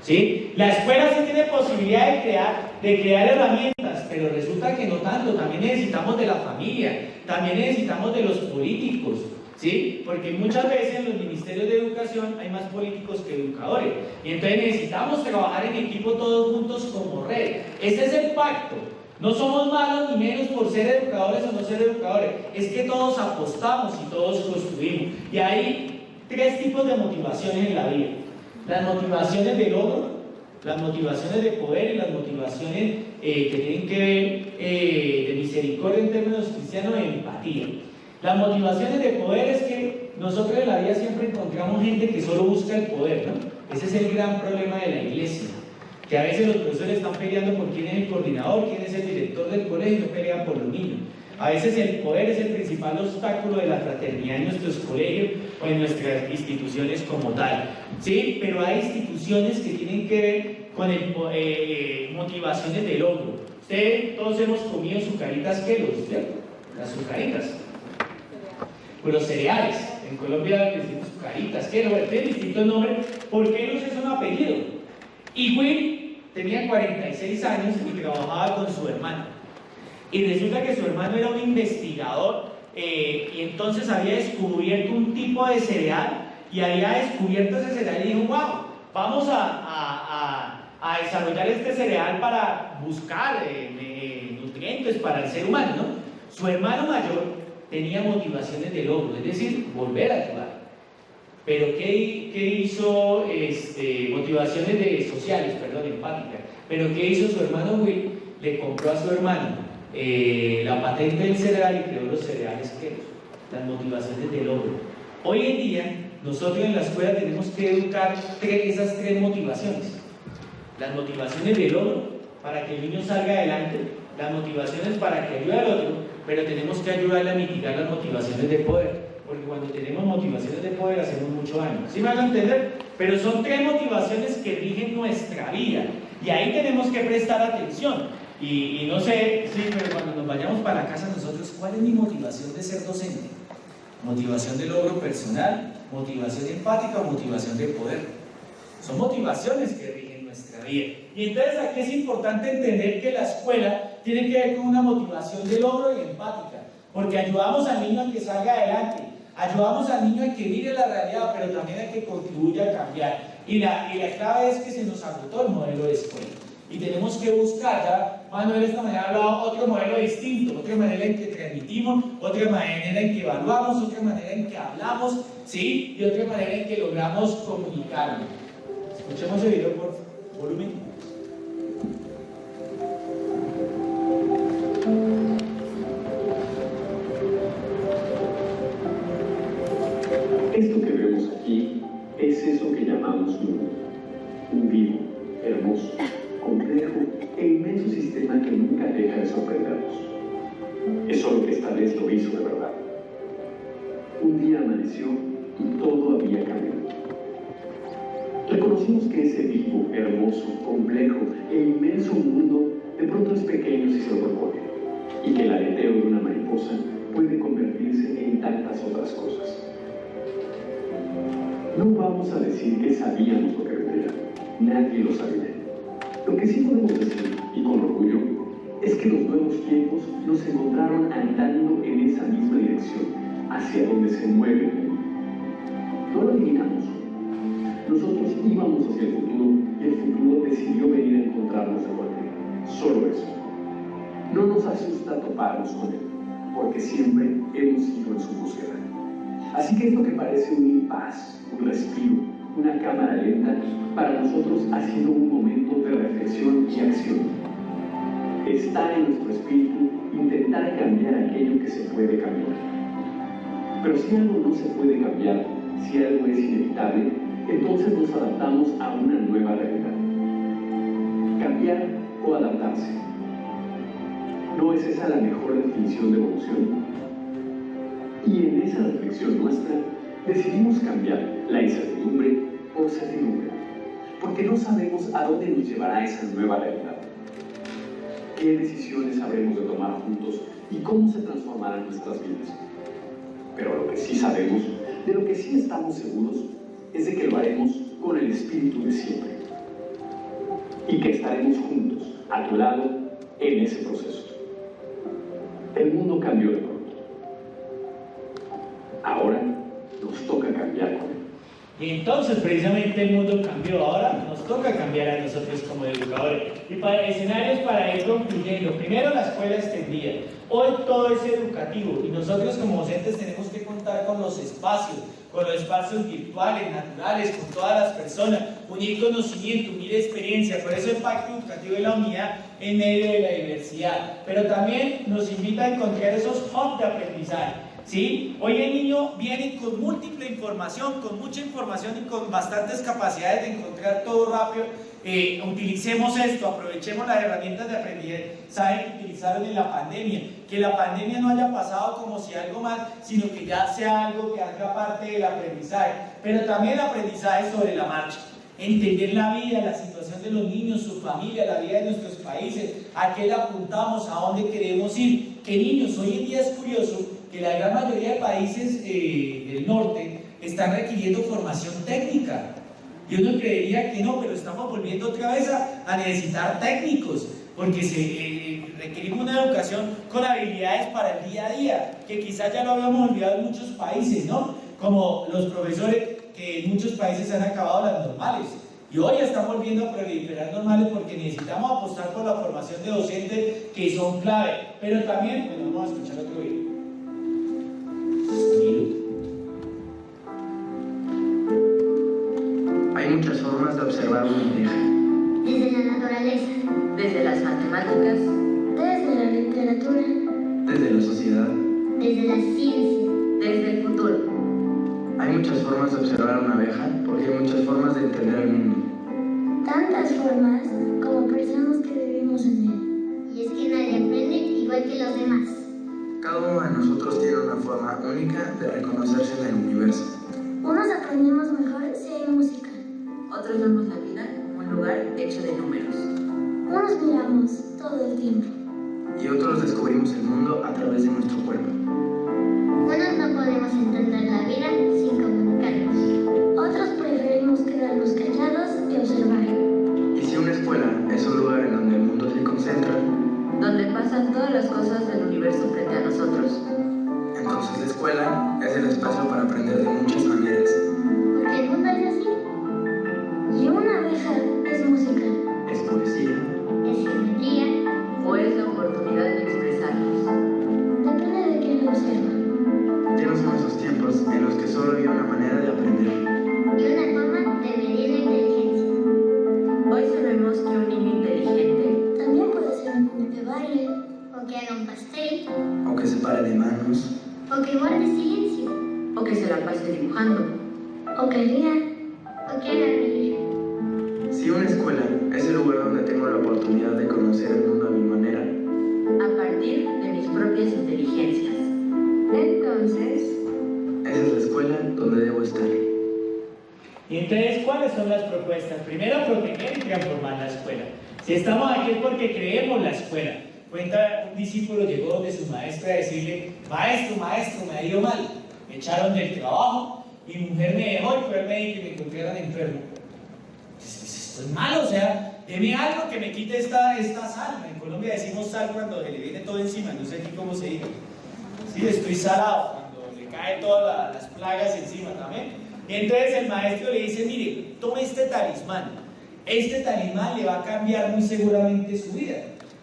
¿sí? La escuela sí tiene posibilidad de crear herramientas, pero resulta que no tanto. También necesitamos de la familia, también necesitamos de los políticos, ¿sí? Porque muchas veces en los ministerios de educación hay más políticos que educadores, y entonces necesitamos trabajar en equipo todos juntos como red. Ese es el pacto. No somos malos ni menos por ser educadores o no ser educadores, es que todos apostamos y todos construimos. Y hay tres tipos de motivaciones en la vida: las motivaciones de logro, las motivaciones de poder y las motivaciones que tienen que ver de misericordia en términos cristianos de empatía. Las motivaciones de poder es que nosotros en la vida siempre encontramos gente que solo busca el poder, ¿no? Ese es el gran problema de la iglesia, que a veces los profesores están peleando por quién es el coordinador, quién es el director del colegio y no pelean por los niños. A veces el poder es el principal obstáculo de la fraternidad en nuestros colegios o en nuestras instituciones como tal, ¿sí? Pero hay instituciones que tienen que ver con motivaciones de logro. Ustedes todos hemos comido azucaritas Kellogg's, ¿cierto? Las azucaritas. Pues los cereales. En Colombia les decimos azucaritas Kellogg's, tiene distintos nombres. ¿Por qué no es un apellido? Y Will tenía 46 años y trabajaba con su hermano. Y resulta que su hermano era un investigador y entonces había descubierto un tipo de cereal y había descubierto ese cereal y dijo: wow, vamos a desarrollar este cereal para buscar nutrientes para el ser humano, ¿no? Su hermano mayor tenía motivaciones de logro, es decir, volver a ayudar. Pero ¿qué hizo? Motivaciones sociales, empáticas. Pero ¿qué hizo su hermano Will? Le compró a su hermano la patente del cereal y creó los cereales Kellogg's, las motivaciones de logro. Hoy en día, nosotros en la escuela tenemos que educar esas tres motivaciones. Las motivaciones de logro, para que el niño salga adelante, las motivaciones para que ayude al otro, pero tenemos que ayudarle a mitigar las motivaciones de poder. Porque cuando tenemos motivaciones de poder hacemos mucho daño. ¿Sí me van a entender? Pero son tres motivaciones que rigen nuestra vida. Y ahí tenemos que prestar atención. Y no sé, sí, pero cuando nos vayamos para la casa nosotros, ¿cuál es mi motivación de ser docente? ¿Motivación de logro personal? ¿Motivación empática o motivación de poder? Son motivaciones que rigen nuestra vida. Y entonces aquí es importante entender que la escuela tiene que ver con una motivación de logro y empática. Porque ayudamos al niño a que salga adelante. Ayudamos al niño a que mire la realidad, pero también a que contribuya a cambiar. Y la clave es que se nos agotó el modelo de escuela. Y tenemos que buscar, ya Manuel esta mañana hablaba otro modelo distinto, otra manera en que transmitimos, otra manera en que evaluamos, otra manera en que hablamos, ¿sí? Y otra manera en que logramos comunicarnos. Escuchemos el video por volumen. Esto que vemos aquí es eso que llamamos mundo. Un vivo, hermoso, complejo e inmenso sistema que nunca deja de sorprendernos. Es solo que esta vez lo hizo de verdad. Un día amaneció y todo había cambiado. Reconocimos que ese vivo, hermoso, complejo e inmenso mundo de pronto es pequeño si se lo propone, y que el aleteo de una mariposa puede convertirse en tantas otras cosas. No vamos a decir que sabíamos lo que vendría. Nadie lo sabía. Lo que sí podemos decir, y con orgullo, es que los nuevos tiempos nos encontraron andando en esa misma dirección, hacia donde se mueve el mundo. No lo eliminamos. Nosotros íbamos hacia el futuro y el futuro decidió venir a encontrarnos de vuelta. Solo eso. No nos asusta toparnos con él, porque siempre hemos ido en su búsqueda. Así que esto que parece un impas, un respiro, una cámara lenta, para nosotros ha sido un momento de reflexión y acción. Está en nuestro espíritu intentar cambiar aquello que se puede cambiar. Pero si algo no se puede cambiar, si algo es inevitable, entonces nos adaptamos a una nueva realidad. Cambiar o adaptarse. ¿No es esa la mejor definición de evolución? Y en esa reflexión nuestra, decidimos cambiar la incertidumbre por certidumbre, porque no sabemos a dónde nos llevará esa nueva realidad. ¿Qué decisiones habremos de tomar juntos y cómo se transformarán nuestras vidas? Pero lo que sí sabemos, de lo que sí estamos seguros, es de que lo haremos con el espíritu de siempre y que estaremos juntos, a tu lado, en ese proceso. El mundo cambió de pronto. Ahora nos toca cambiar con él. Y entonces precisamente el mundo cambió. Ahora nos toca cambiar a nosotros como educadores. Y para escenarios para ir concluyendo. Primero, la escuela extendida. Hoy todo es educativo y nosotros como docentes tenemos que contar con los espacios virtuales, naturales, con todas las personas, unir conocimiento, unir experiencia. Por eso el pacto educativo es la unidad en medio de la diversidad. Pero también nos invita a encontrar esos hubs de aprendizaje. ¿Sí? Hoy el niño viene con múltiple información, con mucha información y con bastantes capacidades de encontrar todo rápido. Utilicemos esto, aprovechemos las herramientas de aprendizaje que utilizaron en la pandemia. Que la pandemia no haya pasado como si algo más, sino que ya sea algo que haga parte del aprendizaje. Pero también el aprendizaje sobre la marcha. Entender la vida, la situación de los niños, su familia, la vida de nuestros países, a qué le apuntamos, a dónde queremos ir. Que niños, hoy en día es curioso que la gran mayoría de países del norte están requiriendo formación técnica. Y uno creería que no, pero estamos volviendo otra vez a necesitar técnicos, porque requerimos una educación con habilidades para el día a día, que quizás ya lo habíamos olvidado en muchos países, ¿no? Como los profesores, que en muchos países han acabado las normales. Y hoy están volviendo a proliferar normales porque necesitamos apostar por la formación de docentes que son clave. Pero también, bueno, vamos a escuchar otro video. Hay muchas formas de observar un viaje. Desde la naturaleza, desde las matemáticas, desde la literatura, Desde la sociedad. desde la ciencia. desde el futuro. Hay muchas formas de observar una abeja porque hay muchas formas de entender el mundo. Tantas formas como personas que vivimos en él. Y es que nadie aprende igual que los demás. Cada uno de nosotros tiene una forma única de reconocerse en el universo. Unos aprendemos mejor si hay música. Otros vemos la vida como un lugar hecho de números. Unos miramos todo el tiempo. Y otros descubrimos el mundo a través de nuestro cuerpo. Unos no podemos entender la vida sin comunicarnos. Otros preferimos quedarnos callados y observar. Y si una escuela es un lugar en donde el mundo se concentra, Donde pasan todas las cosas del universo frente a nosotros. entonces la escuela es el espacio para aprender de muchas maneras. Porque el mundo es así. Y una abeja es música, Es poesía, es geometría, O es la oportunidad de expresarnos. depende de quién lo observa. tenemos esos tiempos en los que solo había una manera de aprender. Y una forma de medir la inteligencia. Hoy sabemos que un niño inteligente También puede ser un niño que baile, o que haga un pastel, O que se pare de manos, o que guarde silencio, o que se la pase dibujando. o que ría, o que haga reír. si una escuela es el lugar donde tengo la oportunidad de conocer el mundo a mi manera, A partir de mis propias inteligencias. Entonces, esa es la escuela donde debo estar. Y entonces, ¿cuáles son las propuestas? Primero, proteger y transformar la escuela. Si estamos aquí es porque creemos la escuela. Cuenta, un discípulo llegó donde su maestra a decirle: maestro, me ha ido mal. Me echaron del trabajo, mi mujer me dejó y fue al médico y me encontraron enfermo. Pues esto es malo, o sea, deme algo que me quite esta sal. En Colombia decimos sal cuando se le viene todo encima, no sé aquí cómo se dice. Sí, estoy salado, cuando le caen todas las plagas encima también. Y entonces el maestro le dice: mire, tome este talismán le va a cambiar muy seguramente su vida.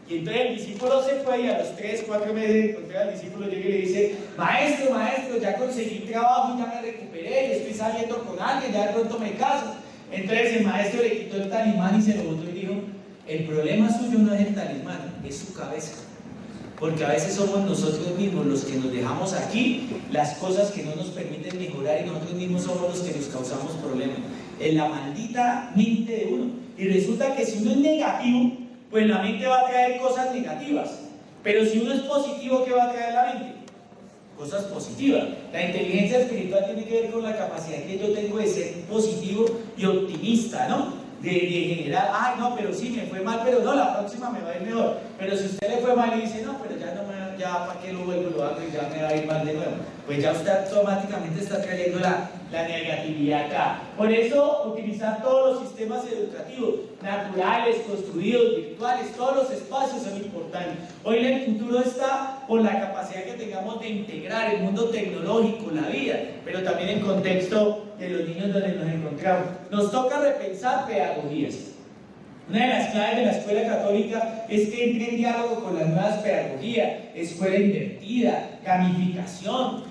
Y entonces el discípulo se fue y a los 3, 4 meses de encontrar al discípulo llega y le dice: maestro, ya conseguí trabajo, ya me recuperé, ya estoy saliendo con alguien, ya de pronto me caso. Entonces el maestro le quitó el talismán y se lo botó y dijo: el problema suyo no es el talismán, es su cabeza. Porque a veces somos nosotros mismos los que nos dejamos aquí las cosas que no nos permiten mejorar y nosotros mismos somos los que nos causamos problemas. En la maldita mente de uno. Y resulta que si uno es negativo, pues la mente va a traer cosas negativas. Pero si uno es positivo, ¿qué va a traer la mente? Cosas positivas. La inteligencia espiritual tiene que ver con la capacidad que yo tengo de ser positivo y optimista, ¿no? De generar, ay no, pero sí, me fue mal, pero no, la próxima me va a ir mejor. Pero si usted le fue mal y dice, no, pero ya no me va a ya para qué lo vuelvo, lo hago y ya me va a ir mal de nuevo. Pues ya usted automáticamente está trayendo la negatividad acá. Por eso, utilizar todos los sistemas educativos, naturales, construidos, virtuales, todos los espacios son importantes. Hoy el futuro está por la capacidad que tengamos de integrar el mundo tecnológico, la vida, pero también el contexto de los niños donde nos encontramos. Nos toca repensar pedagogías. Una de las claves de la escuela católica es que entre en diálogo con las nuevas pedagogías, escuela invertida, gamificación,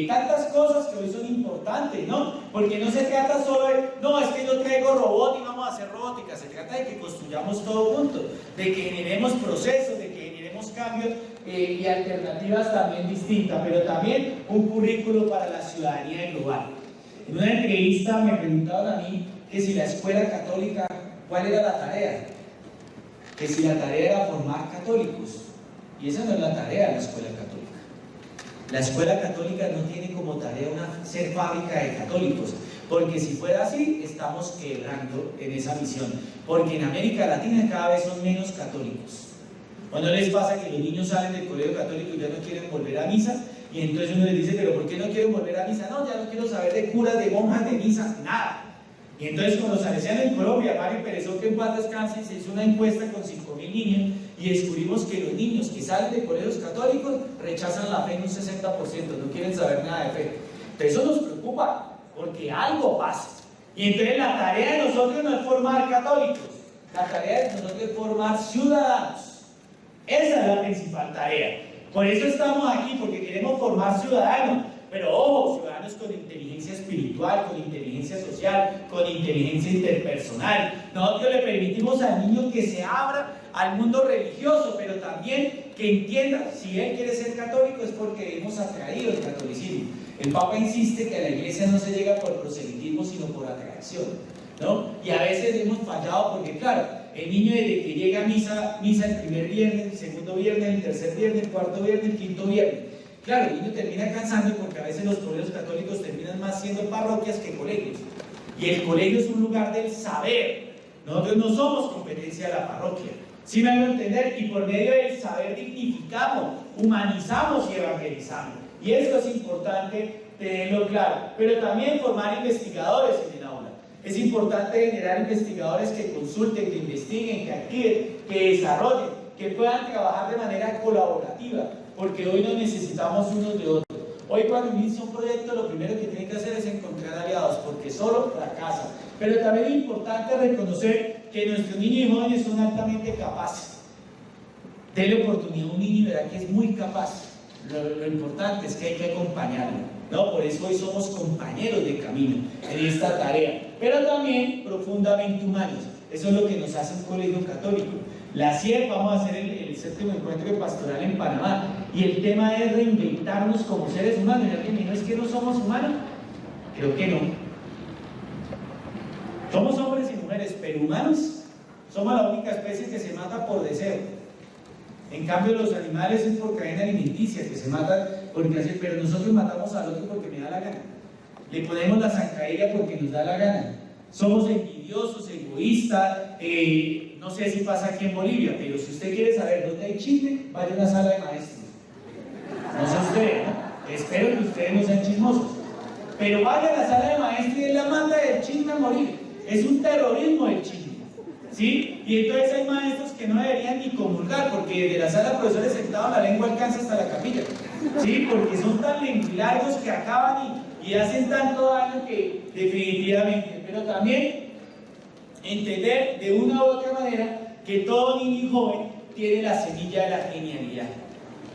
tantas cosas que hoy son importantes, ¿no? Porque no se trata solo de, no, es que yo traigo robot y vamos a hacer robótica, se trata de que construyamos todo juntos, de que generemos procesos, de que generemos cambios y alternativas también distintas, pero también un currículo para la ciudadanía global. En una entrevista me preguntaron a mí que si la escuela católica, ¿cuál era la tarea? Que si la tarea era formar católicos. Y esa no es la tarea de la escuela católica. La escuela católica no tiene como tarea ser fábrica de católicos, porque si fuera así, estamos quebrando en esa misión. Porque en América Latina cada vez son menos católicos. ¿O no les pasa que los niños salen del colegio católico y ya no quieren volver a misa? Y entonces uno les dice, ¿pero por qué no quieren volver a misa? No, ya no quiero saber de curas, de monjas, de misa, nada. Y entonces con los salesianos en Colombia, Mario Perezó, que en paz descanse, se hizo una encuesta con 5.000 niños y descubrimos que los niños que salen de colegios católicos rechazan la fe en un 60%, no quieren saber nada de fe. Entonces eso nos preocupa, porque algo pasa. Y entonces la tarea de nosotros no es formar católicos, la tarea de nosotros es formar ciudadanos. Esa es la principal tarea. Por eso estamos aquí, porque queremos formar ciudadanos. Pero ojo, ciudadanos con inteligencia espiritual, con inteligencia social, con inteligencia interpersonal. Nosotros le permitimos al niño que se abra al mundo religioso, pero también que entienda, si él quiere ser católico es porque hemos atraído el catolicismo. El Papa insiste que a la iglesia no se llega por proselitismo, sino por atracción, ¿no? Y a veces hemos fallado porque, claro, el niño desde que llega a misa el primer viernes, el segundo viernes, el tercer viernes, el cuarto viernes, el quinto viernes. Claro, el niño termina cansando porque a veces los colegios católicos terminan más siendo parroquias que colegios. Y el colegio es un lugar del saber. Nosotros no somos competencia de la parroquia. ¿Sí me hago entender? Y por medio del saber dignificamos, humanizamos y evangelizamos. Y esto es importante tenerlo claro. Pero también formar investigadores en el aula. Es importante generar investigadores que consulten, que investiguen, que activen, que desarrollen, que puedan trabajar de manera colaborativa. Porque hoy nos necesitamos unos de otros. Hoy cuando inicia un proyecto lo primero que tiene que hacer es encontrar aliados, porque solo fracasan. Pero también es importante reconocer que nuestros niños y jóvenes son altamente capaces. Denle oportunidad a un niño y verá que es muy capaz. Lo importante es que hay que acompañarlo, ¿no? Por eso hoy somos compañeros de camino en esta tarea. Pero también profundamente humanos. Eso es lo que nos hace un colegio católico. La CIEP, vamos a hacer el séptimo encuentro pastoral en Panamá y el tema es reinventarnos como seres humanos. ¿Y alguien me dijo, es que no somos humanos? Creo que no. Somos hombres y mujeres, pero humanos somos la única especie que se mata por deseo. En cambio los animales es por cadena alimenticia, que se matan porque hacen, pero nosotros matamos al otro porque me da la gana. Le ponemos la zancadilla porque nos da la gana. Somos envidiosos, egoístas, no sé si pasa aquí en Bolivia, pero si usted quiere saber dónde hay chisme, vaya a una sala de maestros. No sé usted, ¿no? Espero que ustedes no sean chismosos. Pero vaya a la sala de maestros y él la manda del chisme a morir. Es un terrorismo el chisme, ¿sí? Y entonces hay maestros que no deberían ni comulgar, porque desde la sala de profesores sentados la lengua alcanza hasta la capilla, ¿sí? Porque son tan lenguilagos que acaban y hacen tanto daño que definitivamente. Pero también entender de una u otra manera que todo niño y joven tiene la semilla de la genialidad.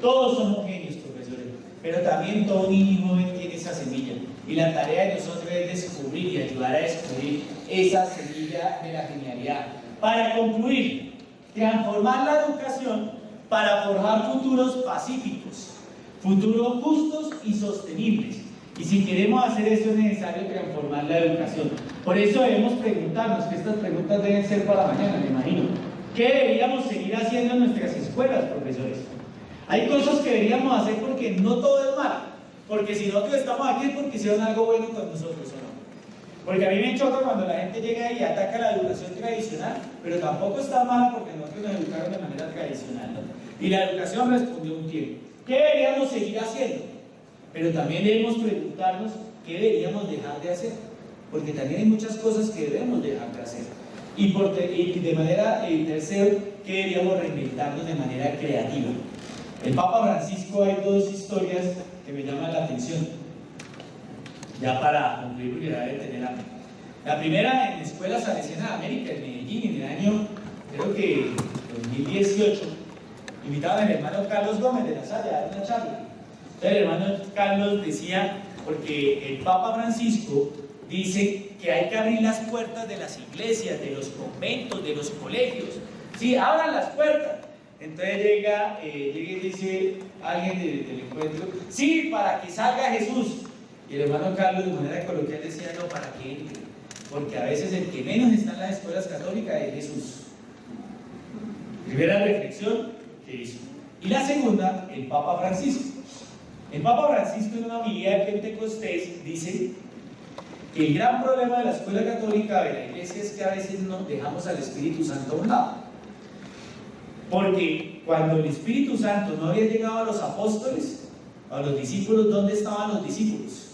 Todos somos genios, profesores, pero también todo niño y joven tiene esa semilla. Y la tarea de nosotros es descubrir y ayudar a descubrir esa semilla de la genialidad. Para concluir, transformar la educación para forjar futuros pacíficos, futuros justos y sostenibles. Y si queremos hacer eso es necesario transformar la educación. Por eso debemos preguntarnos, que estas preguntas deben ser para mañana, me imagino. ¿Qué deberíamos seguir haciendo en nuestras escuelas, profesores? Hay cosas que deberíamos hacer porque no todo es malo. Porque si nosotros estamos aquí es porque hicieron algo bueno con nosotros, ¿o no? Porque a mí me choca cuando la gente llega y ataca la educación tradicional, pero tampoco está mala porque nosotros nos educaron de manera tradicional, ¿no? Y la educación respondió un tiempo. ¿Qué deberíamos seguir haciendo? Pero también debemos preguntarnos qué deberíamos dejar de hacer, porque también hay muchas cosas que debemos dejar de hacer. Y de manera tercero, ¿qué deberíamos reinventarnos de manera creativa? El Papa Francisco, hay dos historias que me llaman la atención, ya para concluir porque ya debe tener hambre. La primera en la Escuela Salesiana de América, en Medellín, en el año, creo que 2018, invitaban al hermano Carlos Gómez de la Salle a dar una charla. Entonces el hermano Carlos decía, porque el Papa Francisco dice que hay que abrir las puertas de las iglesias, de los conventos, de los colegios. Sí, abran las puertas. Entonces llega y dice alguien del encuentro, sí, para que salga Jesús. Y el hermano Carlos de manera coloquial decía, no, para que entre. Porque a veces el que menos está en las escuelas católicas es Jesús. Primera reflexión que hizo. Y la segunda, el Papa Francisco. El Papa Francisco en una homilía de Pentecostés dice que el gran problema de la escuela católica de la iglesia es que a veces nos dejamos al Espíritu Santo a un lado. Porque cuando el Espíritu Santo no había llegado a los apóstoles, a los discípulos, ¿dónde estaban los discípulos?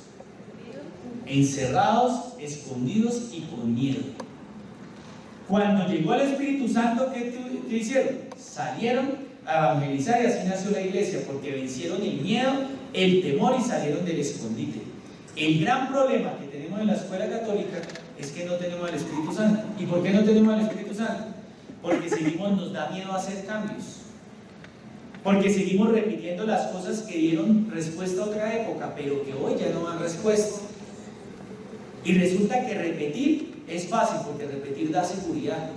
Encerrados, escondidos y con miedo. Cuando llegó el Espíritu Santo, ¿qué hicieron? Salieron a evangelizar y así nació la iglesia, porque vencieron el miedo, el temor y salieron del escondite. El gran problema que tenemos en la escuela católica es que no tenemos al Espíritu Santo. ¿Y por qué no tenemos al Espíritu Santo? Porque nos da miedo hacer cambios. Porque seguimos repitiendo las cosas que dieron respuesta a otra época, pero que hoy ya no dan respuesta. Y resulta que repetir es fácil, porque repetir da seguridad.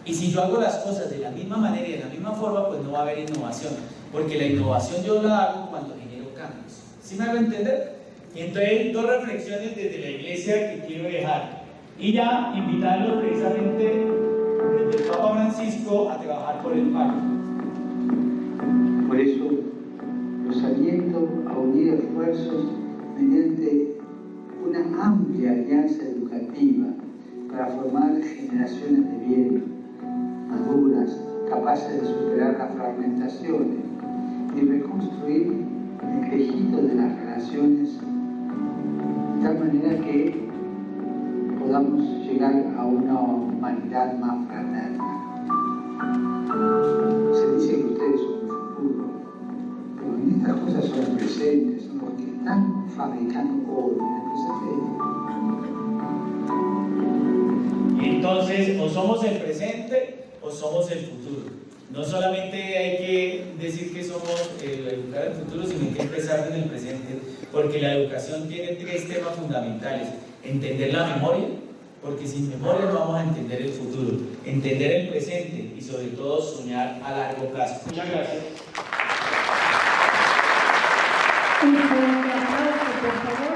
Y si yo hago las cosas de la misma manera y de la misma forma, pues no va a haber innovación. Porque la innovación yo la hago cuando genero cambios. ¿Sí me hago entender? Y entonces, dos reflexiones desde la iglesia que quiero dejar. Y ya invitarlos precisamente desde el Papa Francisco a trabajar por el pacto. Por eso, los aliento a unir esfuerzos mediante una amplia alianza educativa para formar generaciones de bien, maduras, capaces de superar las fragmentaciones y reconstruir el tejido de las relaciones de tal manera que podamos llegar a una humanidad más fraterna. Se dice que ustedes son el futuro, pero en estas cosas son el presente, son los que están fabricando hoy en el presente. Entonces, o somos el presente o somos el futuro. No solamente hay que decir que somos educar el futuro, sino hay que empezar en el presente, porque la educación tiene tres temas fundamentales: entender la memoria, porque sin memoria no vamos a entender el futuro; entender el presente y sobre todo soñar a largo plazo. Muchas gracias. Un fuerte aplauso, por favor.